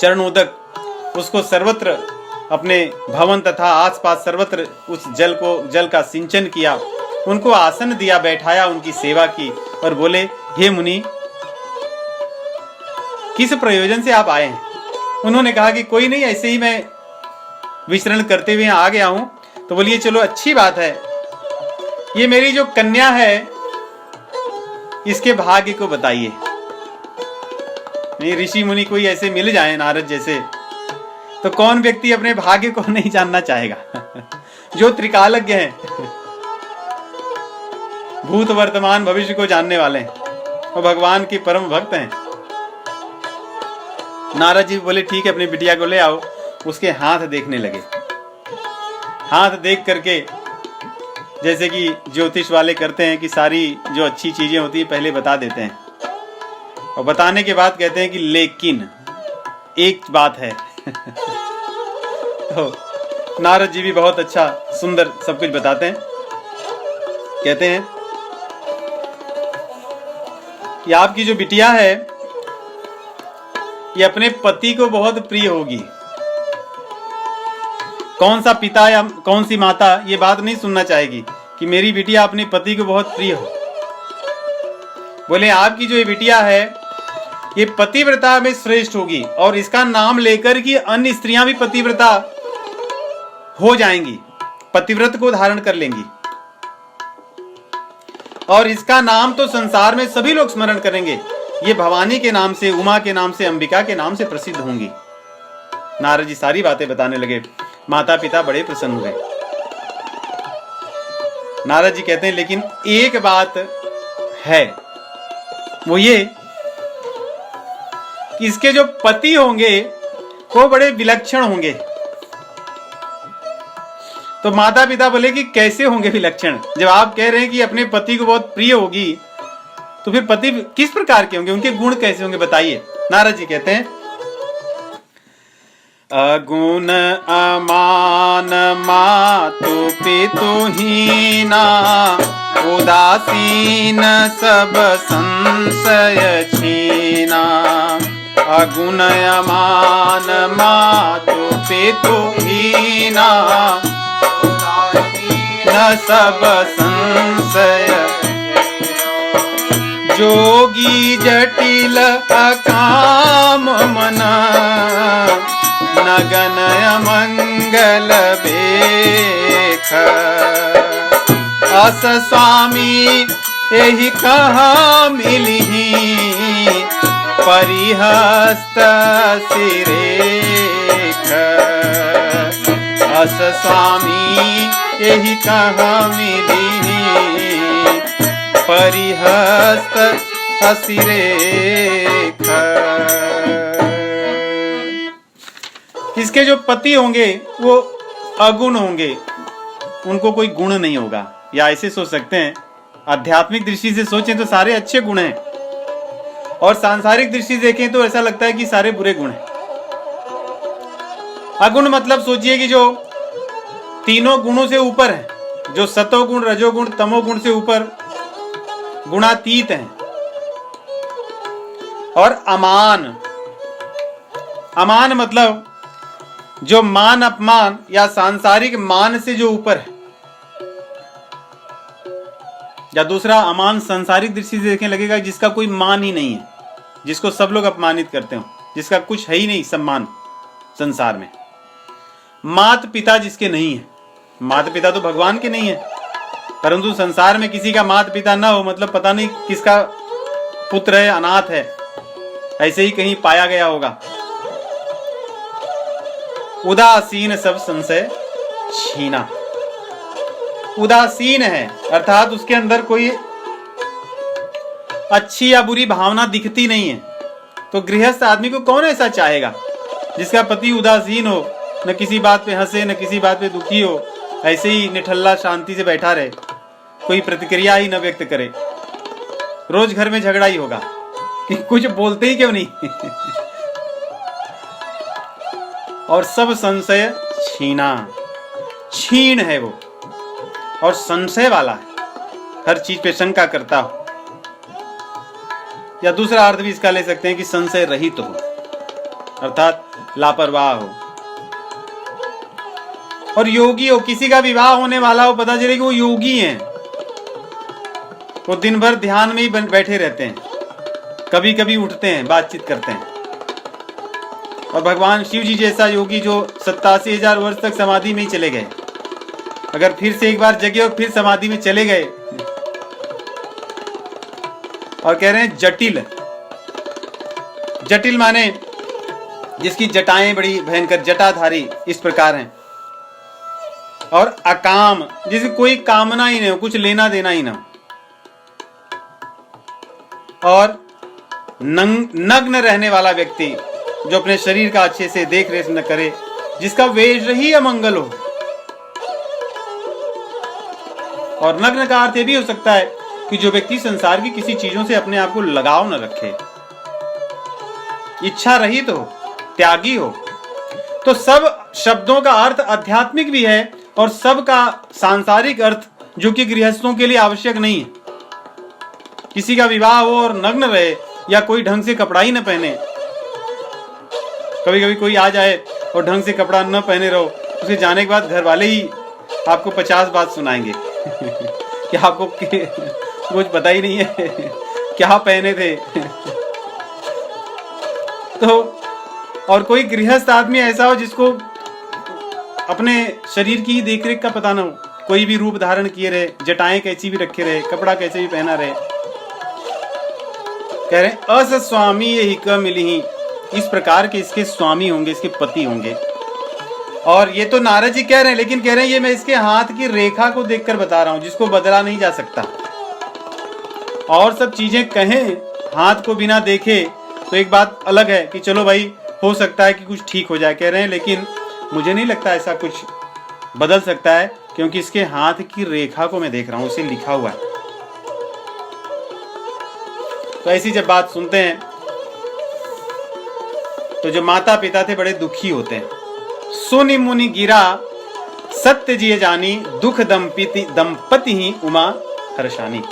चरणोदक, उसको सर्वत्र अपने भवन तथा आसपास सर्वत्र उस जल का सिंचन किया। उनको आसन दिया, बैठाया, उनकी सेवा की और बोले, हे मुनि, किस प्रयोजन से आप आए हैं। उन्होंने कहा कि कोई नहीं, ऐसे ही मैं विचरण करते हुए आ गया हूं। तो बोलिए चलो अच्छी बात है, ये मेरी जो कन्या है इसके भाग्य को बताइए। नहीं, ऋषि मुनि कोई ऐसे मिल जाए नारद जैसे, तो कौन व्यक्ति अपने भाग्य को नहीं जानना चाहेगा। जो त्रिकालज्ञ हैं, भूत वर्तमान भविष्य को जानने वाले हैं और भगवान के परम भक्त हैं। नारद जी बोले ठीक है, अपनी बिटिया को ले आओ। उसके हाथ देखने लगे। हाथ देख करके जैसे कि ज्योतिष वाले करते हैं कि सारी जो अच्छी चीजें होती है पहले बता देते हैं, और बताने के बाद कहते हैं कि लेकिन एक बात है। तो नारद जी भी बहुत अच्छा सुंदर सब कुछ बताते हैं। कहते हैं कि आपकी जो बिटिया है ये अपने पति को बहुत प्रिय होगी। कौन सा पिता या कौन सी माता ये बात नहीं सुनना चाहेगी कि मेरी बिटिया अपने पति को बहुत प्रिय हो। बोले आपकी जो ये बिटिया है ये पतिव्रता में श्रेष्ठ होगी, और इसका नाम लेकर कि अन्य स्त्रियां भी पतिव्रता हो जाएंगी, पतिव्रत को धारण कर लेंगी, और इसका नाम तो संसार में सभी लोग स्मरण करेंगे। ये भवानी के नाम से, उमा के नाम से, अंबिका के नाम से प्रसिद्ध होंगी। नारद जी सारी बातें बताने लगे। माता पिता बड़े प्रसन्न हुए। नारद जी कहते हैं लेकिन एक बात है, वो ये कि इसके जो पति होंगे वो बड़े विलक्षण होंगे। तो माता पिता बोले कि कैसे होंगे विलक्षण? जब आप कह रहे हैं कि अपने पति को बहुत प्रिय होगी, तो फिर पति किस प्रकार के होंगे, उनके गुण कैसे होंगे, बताइए। नारद जी कहते हैं अगुण अमान मातु पितु हीना, उदासीन सब संशय छीना। अगुण अमान मातु पितु हीना, सब संशय, जोगी जटिल अकाम मन, नगन अमंगल बेख। अस स्वामी एहि कहाँ मिलही, परिहस्त सिरेख। अस स्वामी एहि कहाँ मिलही, परिहस्त सिरेख। इसके जो पति होंगे वो अगुण होंगे, उनको कोई गुण नहीं होगा। या ऐसे सोच सकते हैं, आध्यात्मिक दृष्टि से सोचें तो सारे अच्छे गुण हैं, और सांसारिक दृष्टि से देखें तो ऐसा लगता है कि सारे बुरे गुण हैं। अगुण मतलब सोचिए कि जो तीनों गुणों से ऊपर है, जो सतोगुण, रजोगुण, तमोगुण से ऊपर, गुणातीत हैं। और अमान, अमान मतलब जो मान अपमान या सांसारिक मान से जो ऊपर है। या दूसरा, अमान सांसारिक दृष्टि से देखें लगेगा जिसका कोई मान ही नहीं है, जिसको सब लोग अपमानित करते हो, जिसका कुछ है ही नहीं सम्मान संसार में। माता पिता जिसके नहीं है, माता पिता तो भगवान के नहीं है, परंतु संसार में किसी का माता पिता ना हो मतलब पता नहीं किसका पुत्र है, अनाथ है, ऐसे ही कहीं पाया गया होगा। उदासीन सब संशय छीना, उदासीन है अर्थात उसके अंदर कोई अच्छी या बुरी भावना दिखती नहीं है। तो गृहस्थ आदमी को कौन ऐसा चाहेगा जिसका पति उदासीन हो, न किसी बात पे हंसे, न किसी बात पे दुखी हो, ऐसे ही निठल्ला शांति से बैठा रहे, कोई प्रतिक्रिया ही न व्यक्त करे। रोज घर में झगड़ा ही होगा कि कुछ बोलते ही क्यों नहीं। और सब संशय छीना, छीण है वो, और संशय वाला है, हर चीज पे शंका करता हो। या दूसरा अर्थ भी इसका ले सकते हैं कि संशय रहित हो, अर्थात लापरवाह हो। और योगी हो, किसी का विवाह होने वाला हो, पता चले कि वो योगी हैं, वो दिन भर ध्यान में ही बैठे रहते हैं, कभी कभी उठते हैं, बातचीत करते हैं। और भगवान शिव जी जैसा योगी जो 87,000 वर्ष तक समाधि में ही चले गए, अगर फिर से एक बार जगे और फिर समाधि में चले गए, और कह रहे हैं जटिल, जटिल माने जिसकी जटाएं बड़ी भयंकर, जटाधारी इस प्रकार हैं। और अकाम, जिसे कोई कामना ही नहीं हो, कुछ लेना देना ही ना हो। और नग्न रहने वाला व्यक्ति जो अपने शरीर का अच्छे से देख रेख न करे, जिसका वेश ही अमंगल हो। और नग्न का अर्थ यह भी हो सकता है कि जो व्यक्ति संसार की किसी चीजों से अपने आप को लगाव न रखे, इच्छा रहित हो, त्यागी हो। तो सब शब्दों का अर्थ आध्यात्मिक भी है और सबका सांसारिक अर्थ जो कि गृहस्थों के लिए आवश्यक नहीं है। किसी का विवाह हो और नग्न रहे या कोई ढंग से कपड़ा ही न पहने, कभी कभी कोई आ जाए और ढंग से कपड़ा न पहने रहो, उसे जाने के बाद घर वाले ही आपको 50 बात सुनाएंगे कि आपको कुछ पता ही नहीं है क्या पहने थे। तो और कोई गृहस्थ आदमी ऐसा हो जिसको अपने शरीर की ही देखरेख का पता ना हो, कोई भी रूप धारण किए रहे, जटाएं कैसी भी रखे रहे, कपड़ा कैसे भी पहना रहे। कह रहे अस स्वामी यही क मिली, इस प्रकार के इसके स्वामी होंगे, इसके पति होंगे। और ये तो नारद जी कह रहे हैं, लेकिन कह रहे हैं ये मैं इसके हाथ की रेखा को देखकर बता रहा हूं, जिसको बदला नहीं जा सकता। और सब चीजें कहें हाथ को बिना देखे तो एक बात अलग है कि चलो भाई हो सकता है कि कुछ ठीक हो जाए, कह रहे हैं, लेकिन मुझे नहीं लगता ऐसा कुछ बदल सकता है, क्योंकि इसके हाथ की रेखा को मैं देख रहा हूं, उसे लिखा हुआ है। तो ऐसी जब बात सुनते हैं तो जो माता पिता थे बड़े दुखी होते हैं। सुनि मुनि गिरा सत्य जिये जानी, दुख दंपति ही उमा हर्षानी।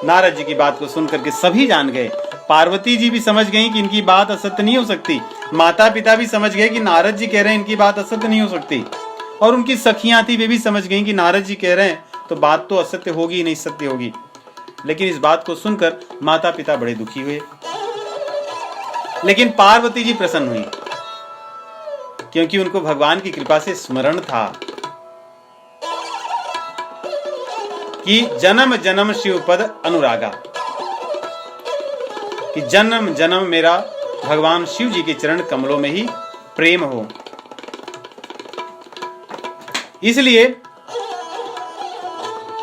नारद जी की बात को सुनकर के सभी जान गए, पार्वती जी भी समझ गई कि इनकी बात असत्य नहीं हो सकती, माता पिता भी समझ गए कि नारद जी कह रहे हैं इनकी बात असत्य नहीं हो सकती। और उनकी सखियां थी, वे भी समझ गईं कि नारद जी कह रहे हैं तो बात तो असत्य होगी ही नहीं, सत्य होगी। लेकिन इस बात को सुनकर माता पिता बड़े दुखी हुए। लेकिन पार्वती जी प्रसन्न हुई, क्योंकि उनको भगवान की कृपा से स्मरण था कि जन्म जन्म शिव पद अनुरागा, कि जन्म जन्म मेरा भगवान शिव जी के चरण कमलों में ही प्रेम हो। इसलिए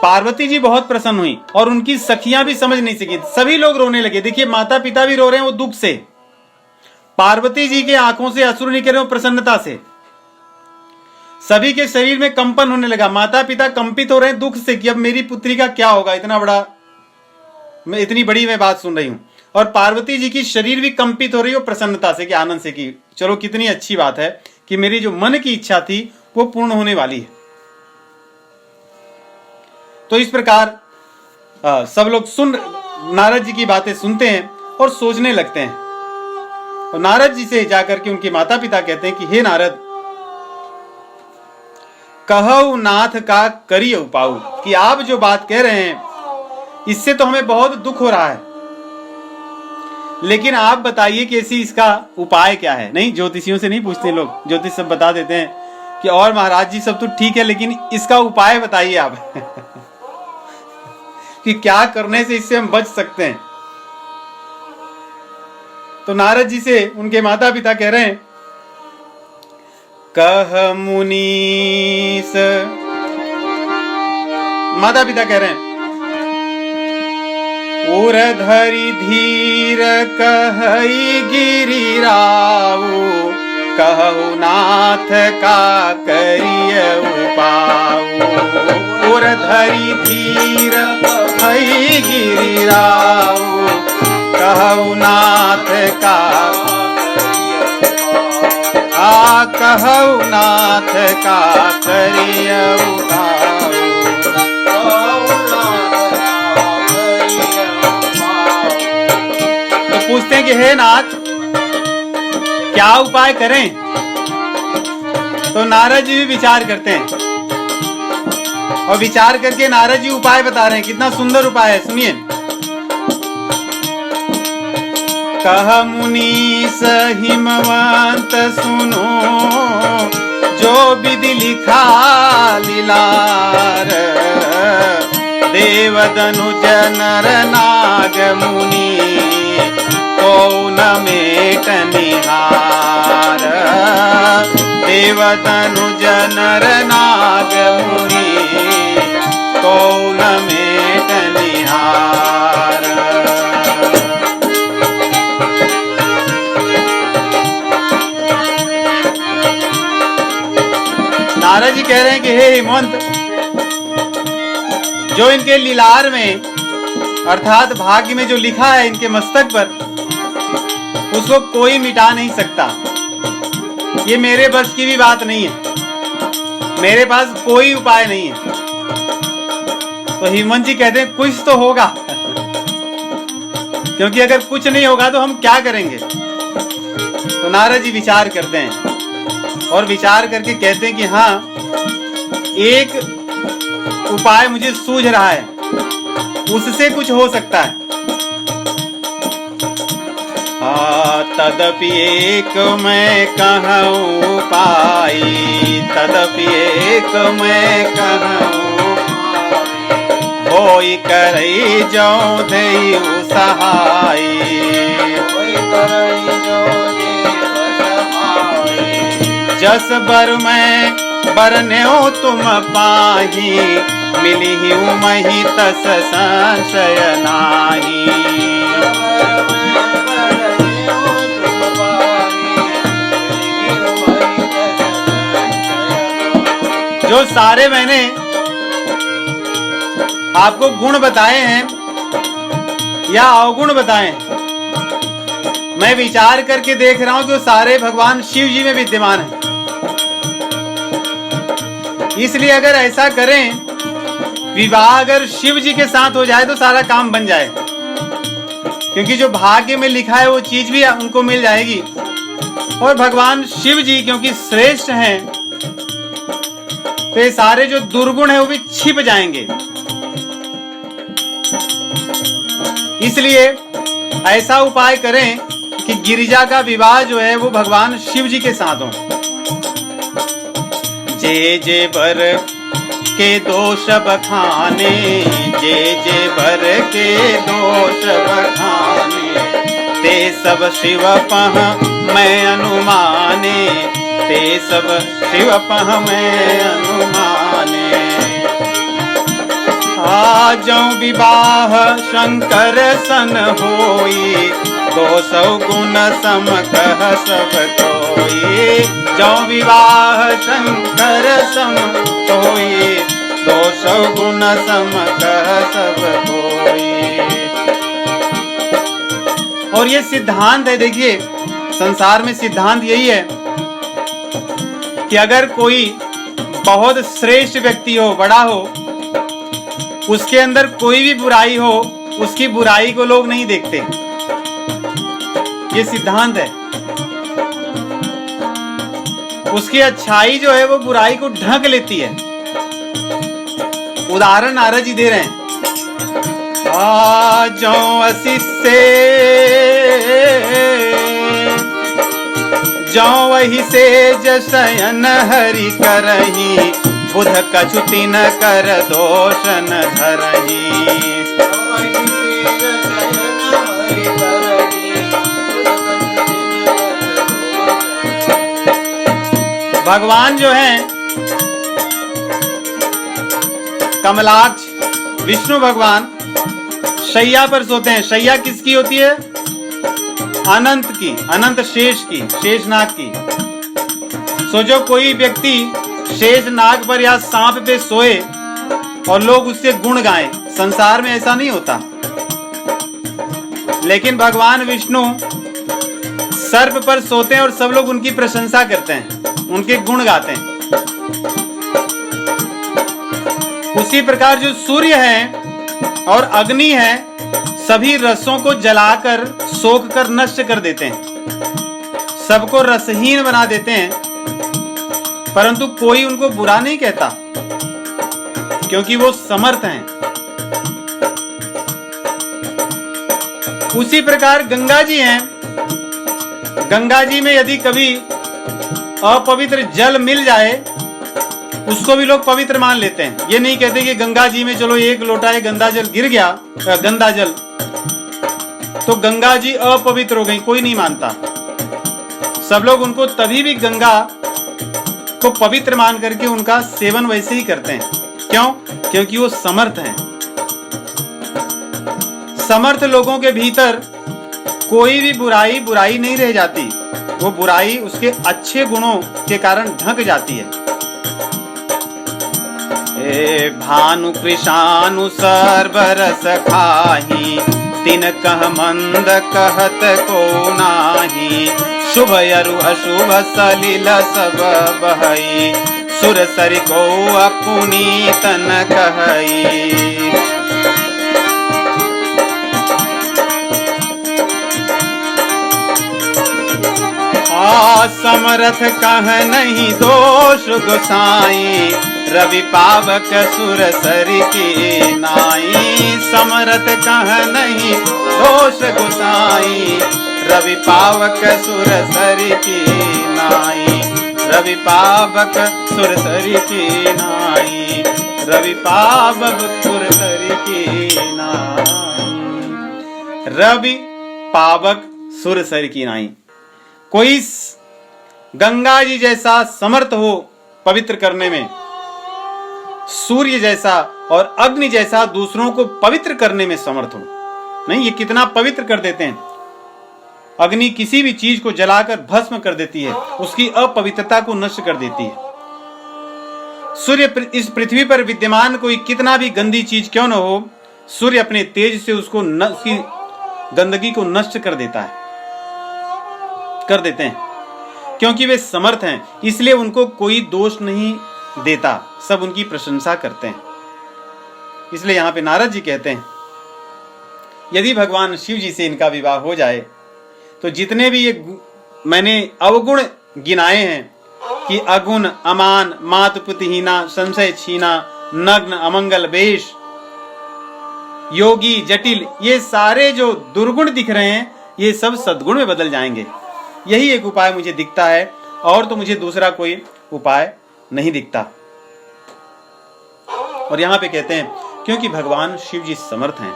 पार्वती जी बहुत प्रसन्न हुई और उनकी सखियां भी समझ नहीं सकी, सभी लोग रोने लगे। देखिए माता पिता भी रो रहे हैं वो दुख से, पार्वती जी के आंखों से अश्रु निकल रहे हैं प्रसन्नता से, सभी के शरीर में कंपन होने लगा। माता पिता कंपित हो रहे हैं दुख से कि अब मेरी पुत्री का क्या होगा, इतनी बड़ी मैं बात सुन रही हूं। और पार्वती जी की शरीर भी कंपित हो रही हो प्रसन्नता से, कि आनंद से, कि चलो कितनी अच्छी बात है कि मेरी जो मन की इच्छा थी वो पूर्ण होने वाली है। तो इस प्रकार सब लोग नारद जी की बातें सुनते हैं और सोचने लगते हैं। और नारद जी से जाकर के उनके माता पिता कहते हैं कि हे नारद, कहौ नाथ का करिय उपाऊ, कि आप जो बात कह रहे हैं इससे तो हमें बहुत दुख हो रहा है, लेकिन आप बताइए कि ऐसी इसका उपाय क्या है। नहीं, ज्योतिषियों से नहीं पूछते लोग, ज्योतिष सब बता देते हैं कि और महाराज जी सब तो ठीक है, लेकिन इसका उपाय बताइए आप कि क्या करने से इससे हम बच सकते हैं। तो नारद जी से उनके माता पिता कह रहे हैं, कह मुनीस, माता पिता कह रहे हैं, उर धरि धीर कहई गिरिराऊ, कहु नाथ का करिय उपाऊ। उर धरि धीर कहई गिरिराऊ, कहु नाथ का, कहु नाथ का करिय उपाऊ। तो पूछते हैं कि हे नाथ क्या उपाय करें। तो नारद जी भी विचार करते हैं और विचार करके नारद जी उपाय बता रहे हैं। कितना सुंदर उपाय है, सुनिए। कह मुनीस हिमवंत सुनो, जो विधि लिखा लीलार, देवदनुज नर नाग मुनि को न मेट निहार। देवदनुज नर नाग मुनि को न मेट निहार। नारद जी कह रहे हैं कि हे हिमवंत, जो इनके लीलार में अर्थात भाग्य में जो लिखा है इनके मस्तक पर, उसको कोई मिटा नहीं सकता। ये मेरे बस की भी बात नहीं है, मेरे पास कोई उपाय नहीं है। तो हिमवंत जी कहते हैं कुछ तो होगा, क्योंकि अगर कुछ नहीं होगा तो हम क्या करेंगे। तो नारद जी विचार करते हैं और विचार करके कहते हैं कि हाँ, एक उपाय मुझे सूझ रहा है, उससे कुछ हो सकता है। तदपि एक मैं कहूँ उपाय, तदपि एक मैं कहूँ, होई करई जो देहु सहाय। जस बर मैं बरन्यो तुम पाही, मिली मही तस संशय नाही। जो सारे मैंने आपको गुण बताए हैं या अवगुण बताए, मैं विचार करके देख रहा हूं जो सारे भगवान शिव जी में विद्यमान है। इसलिए अगर ऐसा करें, विवाह अगर शिव जी के साथ हो जाए तो सारा काम बन जाए, क्योंकि जो भाग्य में लिखा है वो चीज भी उनको मिल जाएगी। और भगवान शिव जी क्योंकि श्रेष्ठ हैं, तो ये सारे जो दुर्गुण है वो भी छिप जाएंगे। इसलिए ऐसा उपाय करें कि गिरिजा का विवाह जो है वो भगवान शिव जी के साथ हो। जे जे बर के दोष बखाने, जे जे बर के दोष बखाने, ते सब शिव पह मैं अनुमाने, ते सब शिव पह मैं अनुमाने। आजौ विवाह शंकर सन होई, 200 गुण सम कह सब कोई। जौ विवाह शंकर सम होई, 200 गुण सम कह सब कोई। और ये सिद्धांत है, देखिए संसार में सिद्धांत यही है कि अगर कोई बहुत श्रेष्ठ व्यक्ति हो, बड़ा हो, उसके अंदर कोई भी बुराई हो, उसकी बुराई को लोग नहीं देखते। ये सिद्धांत है। उसकी अच्छाई जो है वो बुराई को ढक लेती है। उदाहरण नारद जी दे रहे हैं। आजो असिसे जो वही से जशयन हरि करही, बुध कछुति न कर दोषन धरही। भगवान जो हैं कमलाक्ष विष्णु भगवान शैया पर सोते हैं। शैया किसकी होती है? अनंत की, अनंत शेष की, शेषनाग की। सोचो कोई व्यक्ति शेषनाग पर या सांप पे सोए और लोग उससे गुण गाएं, संसार में ऐसा नहीं होता। लेकिन भगवान विष्णु सर्प पर सोते हैं और सब लोग उनकी प्रशंसा करते हैं, उनके गुण गाते हैं। उसी प्रकार जो सूर्य है और अग्नि है, सभी रसों को जलाकर सोख कर नष्ट कर देते हैं, सबको रसहीन बना देते हैं, परंतु कोई उनको बुरा नहीं कहता क्योंकि वो समर्थ हैं। उसी प्रकार गंगा जी हैं। गंगा जी में यदि कभी अपवित्र जल मिल जाए, उसको भी लोग पवित्र मान लेते हैं। ये नहीं कहते कि गंगा जी में चलो एक लोटा है गंदा जल गिर गया, गंदा जल तो गंगा जी अपवित्र हो गई, कोई नहीं मानता। सब लोग उनको तभी भी गंगा को पवित्र मान करके उनका सेवन वैसे ही करते हैं। क्यों? क्योंकि वो समर्थ हैं। समर्थ लोगों के भीतर कोई भी बुराई बुराई नहीं रह जाती, वो बुराई उसके अच्छे गुणों के कारण ढक जाती है। ए भानु कृषानु सर्वरस खाही, तिन कह मंद कहत को नाही। शुभ यरु अशुभ सलिल सब बहई, सुर सरि को अपुनी तन कहई। समरथ कह नहीं दोष गोसाई, रवि पावक सुर सरि की नाई। समरथ कह नहीं दोष गोसाई, रवि पावक सुर सरि की नाई। रवि पावक सुर सरि की नाई, रवि पावक सुर सरि की नाई। रवि पावक सुर सरि की नाई। कोई गंगा जी जैसा समर्थ हो पवित्र करने में, सूर्य जैसा और अग्नि जैसा दूसरों को पवित्र करने में समर्थ हो नहीं। ये कितना पवित्र कर देते हैं। अग्नि किसी भी चीज को जलाकर भस्म कर देती है, उसकी अपवित्रता को नष्ट कर देती है। सूर्य इस पृथ्वी पर विद्यमान कोई कितना भी गंदी चीज क्यों न हो, सूर्य अपने तेज से उसको उसकी गंदगी को नष्ट कर देता है, कर देते हैं, क्योंकि वे समर्थ हैं। इसलिए उनको कोई दोष नहीं देता, सब उनकी प्रशंसा करते हैं। इसलिए यहां पे नारद जी कहते हैं यदि भगवान शिव जी से इनका विवाह हो जाए तो जितने भी ये मैंने अवगुण गिनाए हैं कि अगुण, अमान, मात पुतिहीना, संशय छीना, नग्न, अमंगल वेश, योगी, जटिल, ये सारे जो दुर्गुण दिख रहे हैं ये सब सद्गुण में बदल जाएंगे। यही एक उपाय मुझे दिखता है, और तो मुझे दूसरा कोई उपाय नहीं दिखता। और यहां पे कहते हैं क्योंकि भगवान शिव जी समर्थ हैं,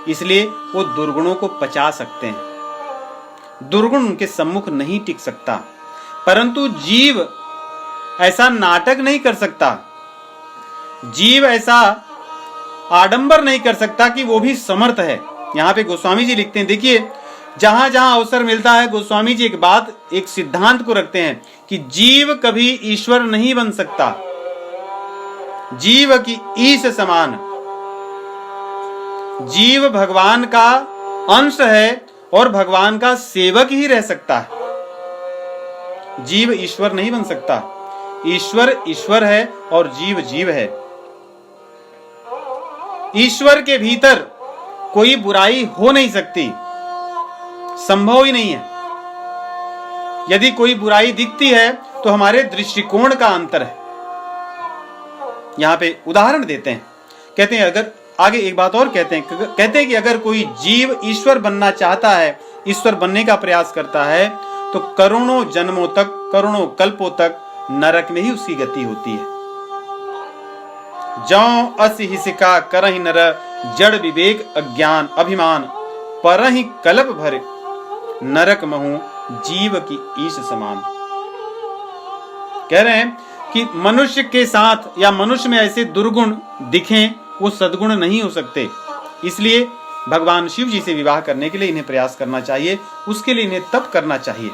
इसलिए वो दुर्गुणों को पचा सकते हैं। दुर्गुण उनके सम्मुख नहीं टिक सकता, परंतु जीव ऐसा नाटक नहीं कर सकता, जीव ऐसा आडंबर नहीं कर सकता कि वो भी समर्थ है। यहाँ पे गोस्वामी जी लिखते हैं, देखिए जहां जहां अवसर मिलता है गोस्वामी जी एक बात, एक सिद्धांत को रखते हैं कि जीव कभी ईश्वर नहीं बन सकता, जीव की ईश समान। जीव भगवान का अंश है और भगवान का सेवक ही रह सकता है। जीव ईश्वर नहीं बन सकता, ईश्वर ईश्वर है और जीव जीव है। ईश्वर के भीतर कोई बुराई हो नहीं सकती, संभव ही नहीं है। यदि कोई बुराई दिखती है तो हमारे दृष्टिकोण का अंतर है। यहां पे उदाहरण देते हैं, कहते हैं अगर आगे एक बात और कहते हैं कि अगर कोई जीव ईश्वर बनना चाहता है, ईश्वर बनने का प्रयास करता है, तो करोड़ों जन्मों तक, करोड़ों कल्पों तक नरक में ही उसकी गति होती है। जौ अस हिसिका करहि नर, जड़ विवेक अज्ञान अभिमान, परहि कल्प भर नरक महु, जीव की ईश समान। कह रहे हैं कि मनुष्य के साथ या मनुष्य में ऐसे दुर्गुण दिखें, वो सद्गुण नहीं हो सकते। इसलिए भगवान शिव जी से विवाह करने के लिए इन्हें प्रयास करना चाहिए, उसके लिए इन्हें तप करना चाहिए।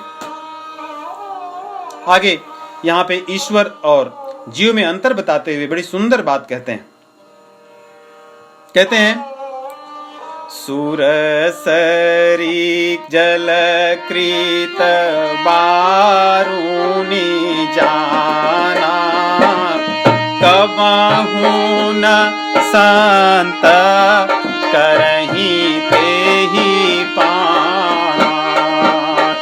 आगे यहाँ पे ईश्वर और जीव में अंतर बताते हुए बड़ी सुंदर बात कहते हैं सुरसरी जलकृत बारुनी जाना, कबहु न संत करहि तेहि पाना,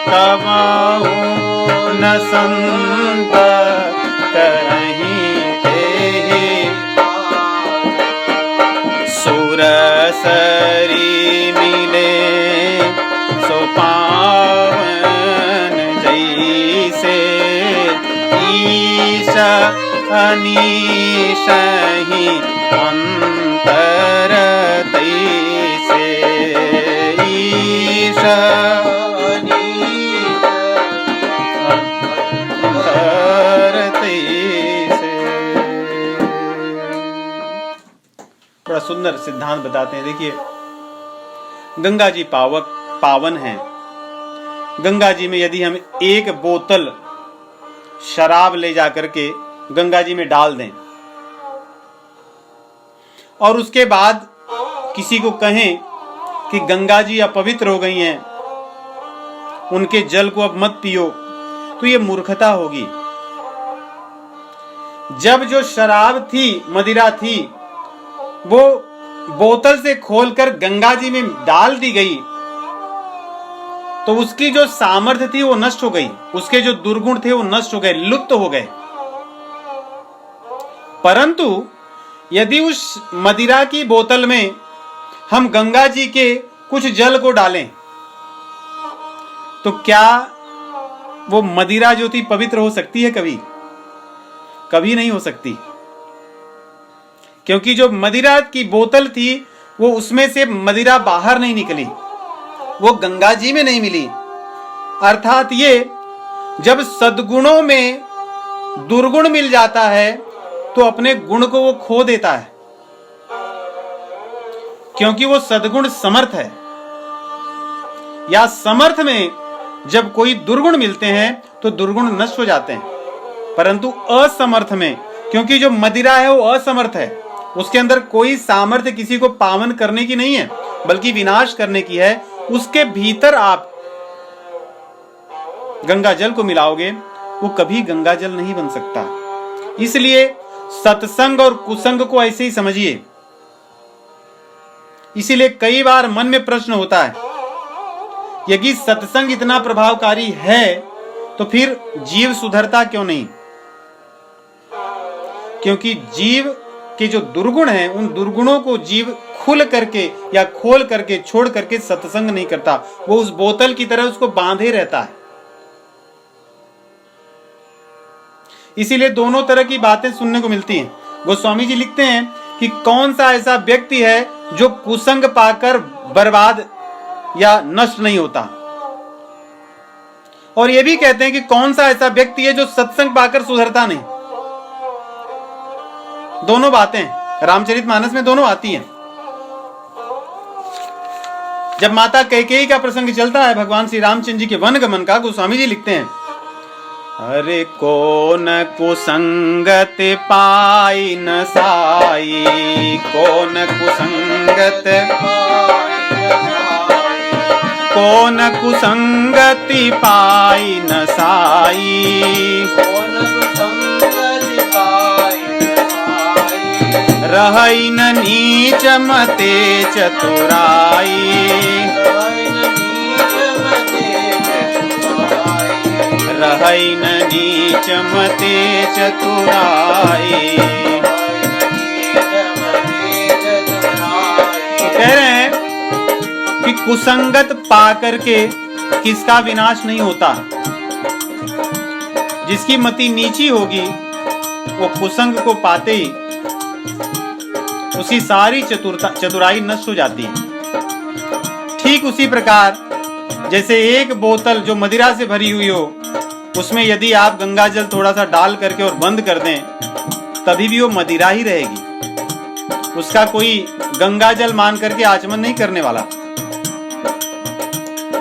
कबहु न संत करहि तेहि पाना। सुरसरी मिले सो पावन जैसे, ईशा अनीशहि अंतर तैसे, ईशा अंतर तैसे। बड़ा सुंदर सिद्धांत बताते हैं। देखिए गंगा जी पावन हैं। गंगा जी में यदि हम एक बोतल शराब ले जाकर के गंगा जी में डाल दें और उसके बाद किसी को कहें कि गंगा जी अपवित्र हो गई हैं, उनके जल को अब मत पियो, तो ये मूर्खता होगी। जब जो शराब थी, मदिरा थी, वो बोतल से खोलकर गंगा जी में डाल दी गई, तो उसकी जो सामर्थ्य थी वो नष्ट हो गई, उसके जो दुर्गुण थे वो नष्ट हो गए, लुप्त हो गए। परंतु यदि उस मदिरा की बोतल में हम गंगा जी के कुछ जल को डालें, तो क्या वो मदिरा जो थी पवित्र हो सकती है? कभी नहीं हो सकती। क्योंकि जो मदिरा की बोतल थी वो उसमें से मदिरा बाहर नहीं निकली, वो गंगा जी में नहीं मिली। अर्थात ये जब सद्गुणों में दुर्गुण मिल जाता है तो अपने गुण को वो खो देता है, क्योंकि वो सद्गुण समर्थ है। या समर्थ में जब कोई दुर्गुण मिलते हैं तो दुर्गुण नष्ट हो जाते हैं, परंतु असमर्थ में, क्योंकि जो मदिरा है वो असमर्थ है, उसके अंदर कोई सामर्थ्य किसी को पावन करने की नहीं है बल्कि विनाश करने की है, उसके भीतर आप गंगा जल को मिलाओगे वो कभी गंगा जल नहीं बन सकता। इसलिए सत्संग और कुसंग को ऐसे ही समझिए। इसीलिए कई बार मन में प्रश्न होता है, यदि सत्संग इतना प्रभावकारी है तो तो फिर जीव सुधरता क्यों नहीं? क्योंकि जीव के जो दुर्गुण हैं, उन दुर्गुणों को जीव खुल करके या खोल करके छोड़ करके सत्संग नहीं करता। वो उस बोतल की तरह उसको बांधे रहता है। इसीलिए दोनों तरह की बातें सुनने को मिलती हैं। गोस्वामी जी लिखते हैं कि कौन सा ऐसा व्यक्ति है जो कुसंग पाकर बर्बाद या नष्ट नहीं होता, और ये भी कहते हैं कि कौन सा ऐसा व्यक्ति है जो सत्संग पाकर सुधरता नहीं। दोनों बातें रामचरितमानस में दोनों आती हैं। जब माता कैकेयी का प्रसंग चलता है भगवान श्री रामचंद्र जी के वनगमन का, गोस्वामी जी लिखते हैं, अरे कौन कुसंगत पाई न साई, कौन कुसंगत कौन कुसंगति पाई न साई, रहई न नीच मते चतुराई, रहई न नीच मते चतुराई। तो कह रहे हैं कि कुसंगत पा करके किसका विनाश नहीं होता। जिसकी मति नीची होगी वो कुसंग को पाते ही उसकी सारी चतुराई नष्ट हो जाती है। ठीक उसी प्रकार जैसे एक बोतल जो मदिरा से भरी हुई हो, उसमें यदि आप गंगा जल थोड़ा सा डाल करके और बंद कर दें, तभी भी वो मदिरा ही रहेगी। उसका कोई गंगा जल मान करके आचमन नहीं करने वाला।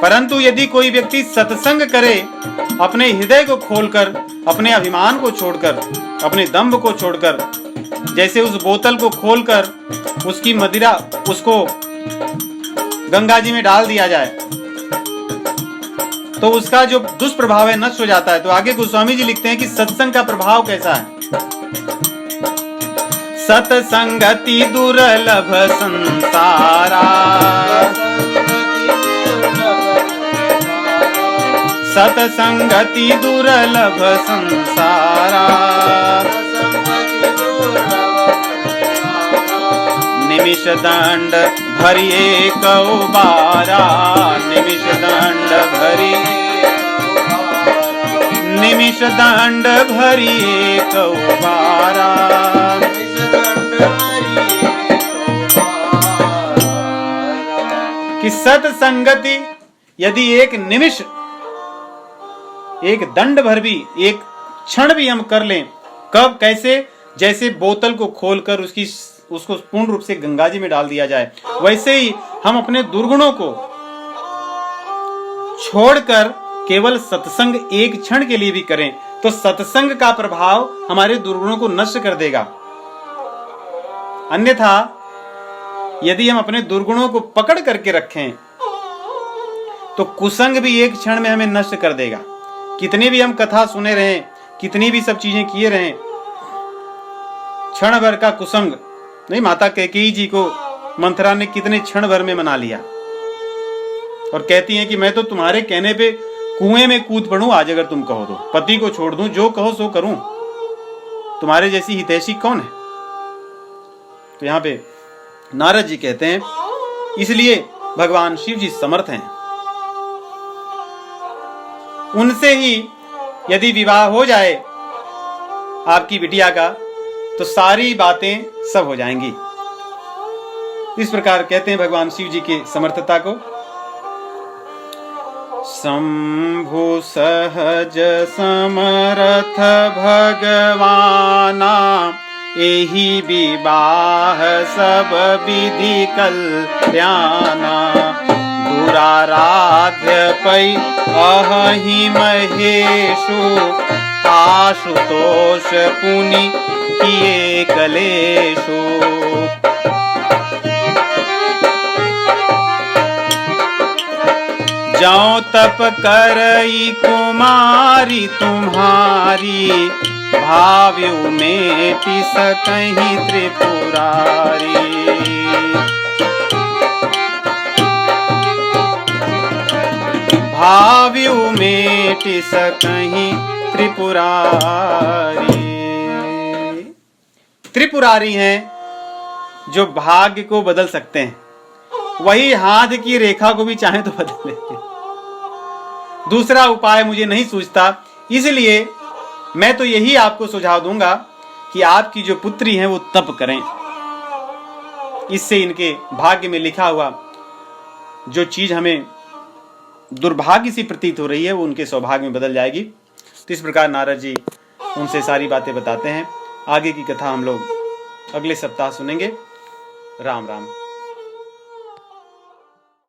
परंतु यदि कोई व्यक्ति सत्संग करे, अपने हृदय को खोलकर, अपने अभिमान को छोड़कर, अपने दंभ को छोड़कर, जैसे उस बोतल को खोलकर उसकी मदिरा उसको गंगा जी में डाल दिया जाए, तो उसका जो दुष्प्रभाव है नष्ट हो जाता है। तो आगे गोस्वामी जी लिखते हैं कि सत्संग का प्रभाव कैसा है। सत्संगति दुर्लभ संसारा, सत्संगति दुर्लभ संसारा, निमिष दंड भरिए कौबारा, निमिष दंड भरी, निमिष दंड भरिए कौबारा। कि सत्संगति यदि एक निमिष, एक दंड भर भी, एक क्षण भी हम कर लें, कब, कैसे? जैसे बोतल को खोलकर उसको पूर्ण रूप से गंगा जी में डाल दिया जाए, वैसे ही हम अपने दुर्गुणों को छोड़कर केवल सत्संग एक क्षण के लिए भी करें, तो सत्संग का प्रभाव हमारे दुर्गुणों को नष्ट कर देगा। अन्यथा यदि हम अपने दुर्गुणों को पकड़ करके रखें, तो कुसंग भी एक क्षण में हमें नष्ट कर देगा। कितने भी हम कथा सुने रहें, कितनी भी सब चीजें किए रहें, क्षण भर का कुसंग नहीं। माता कैकेयी जी को मंथरा ने कितने क्षण भर में मना लिया, और कहती हैं कि मैं तो तुम्हारे कहने पे कुएं में कूद पड़ूं आज अगर तुम कहो तो, पति को छोड़ दूं, जो कहो सो करूं, तुम्हारे जैसी हितैषी कौन है। तो यहाँ पे नारद जी कहते हैं इसलिए भगवान शिव जी समर्थ हैं, उनसे ही यदि विवाह हो जाए आपकी बिटिया का, तो सारी बातें सब हो जाएंगी। इस प्रकार कहते हैं भगवान शिव जी की समर्थता को। शंभु सहज समर्थ भगवाना, एहि विवाह सब विधि कल्याणा। दुराराध्य पै अहि महेशु, आशुतोष पुनि किए कलेशु। जाओ तप करई कुमारी तुम्हारी, भाव्यु में पिस कहीं त्रिपुरारी। भाव्यु मेट सकहीं त्रिपुरारी। त्रिपुरारी हैं जो भाग्य को बदल सकते हैं, वही हाथ की रेखा को भी चाहे तो बदल देते। दूसरा उपाय मुझे नहीं सूझता, इसलिए मैं तो यही आपको सुझाव दूंगा कि आपकी जो पुत्री हैं वो तप करें। इससे इनके भाग्य में लिखा हुआ जो चीज हमें दुर्भाग्य सी प्रतीत हो रही है वो उनके सौभाग्य में बदल जाएगी। तो इस प्रकार नारद जी उनसे सारी बातें बताते हैं। आगे की कथा हम लोग अगले सप्ताह सुनेंगे। राम राम।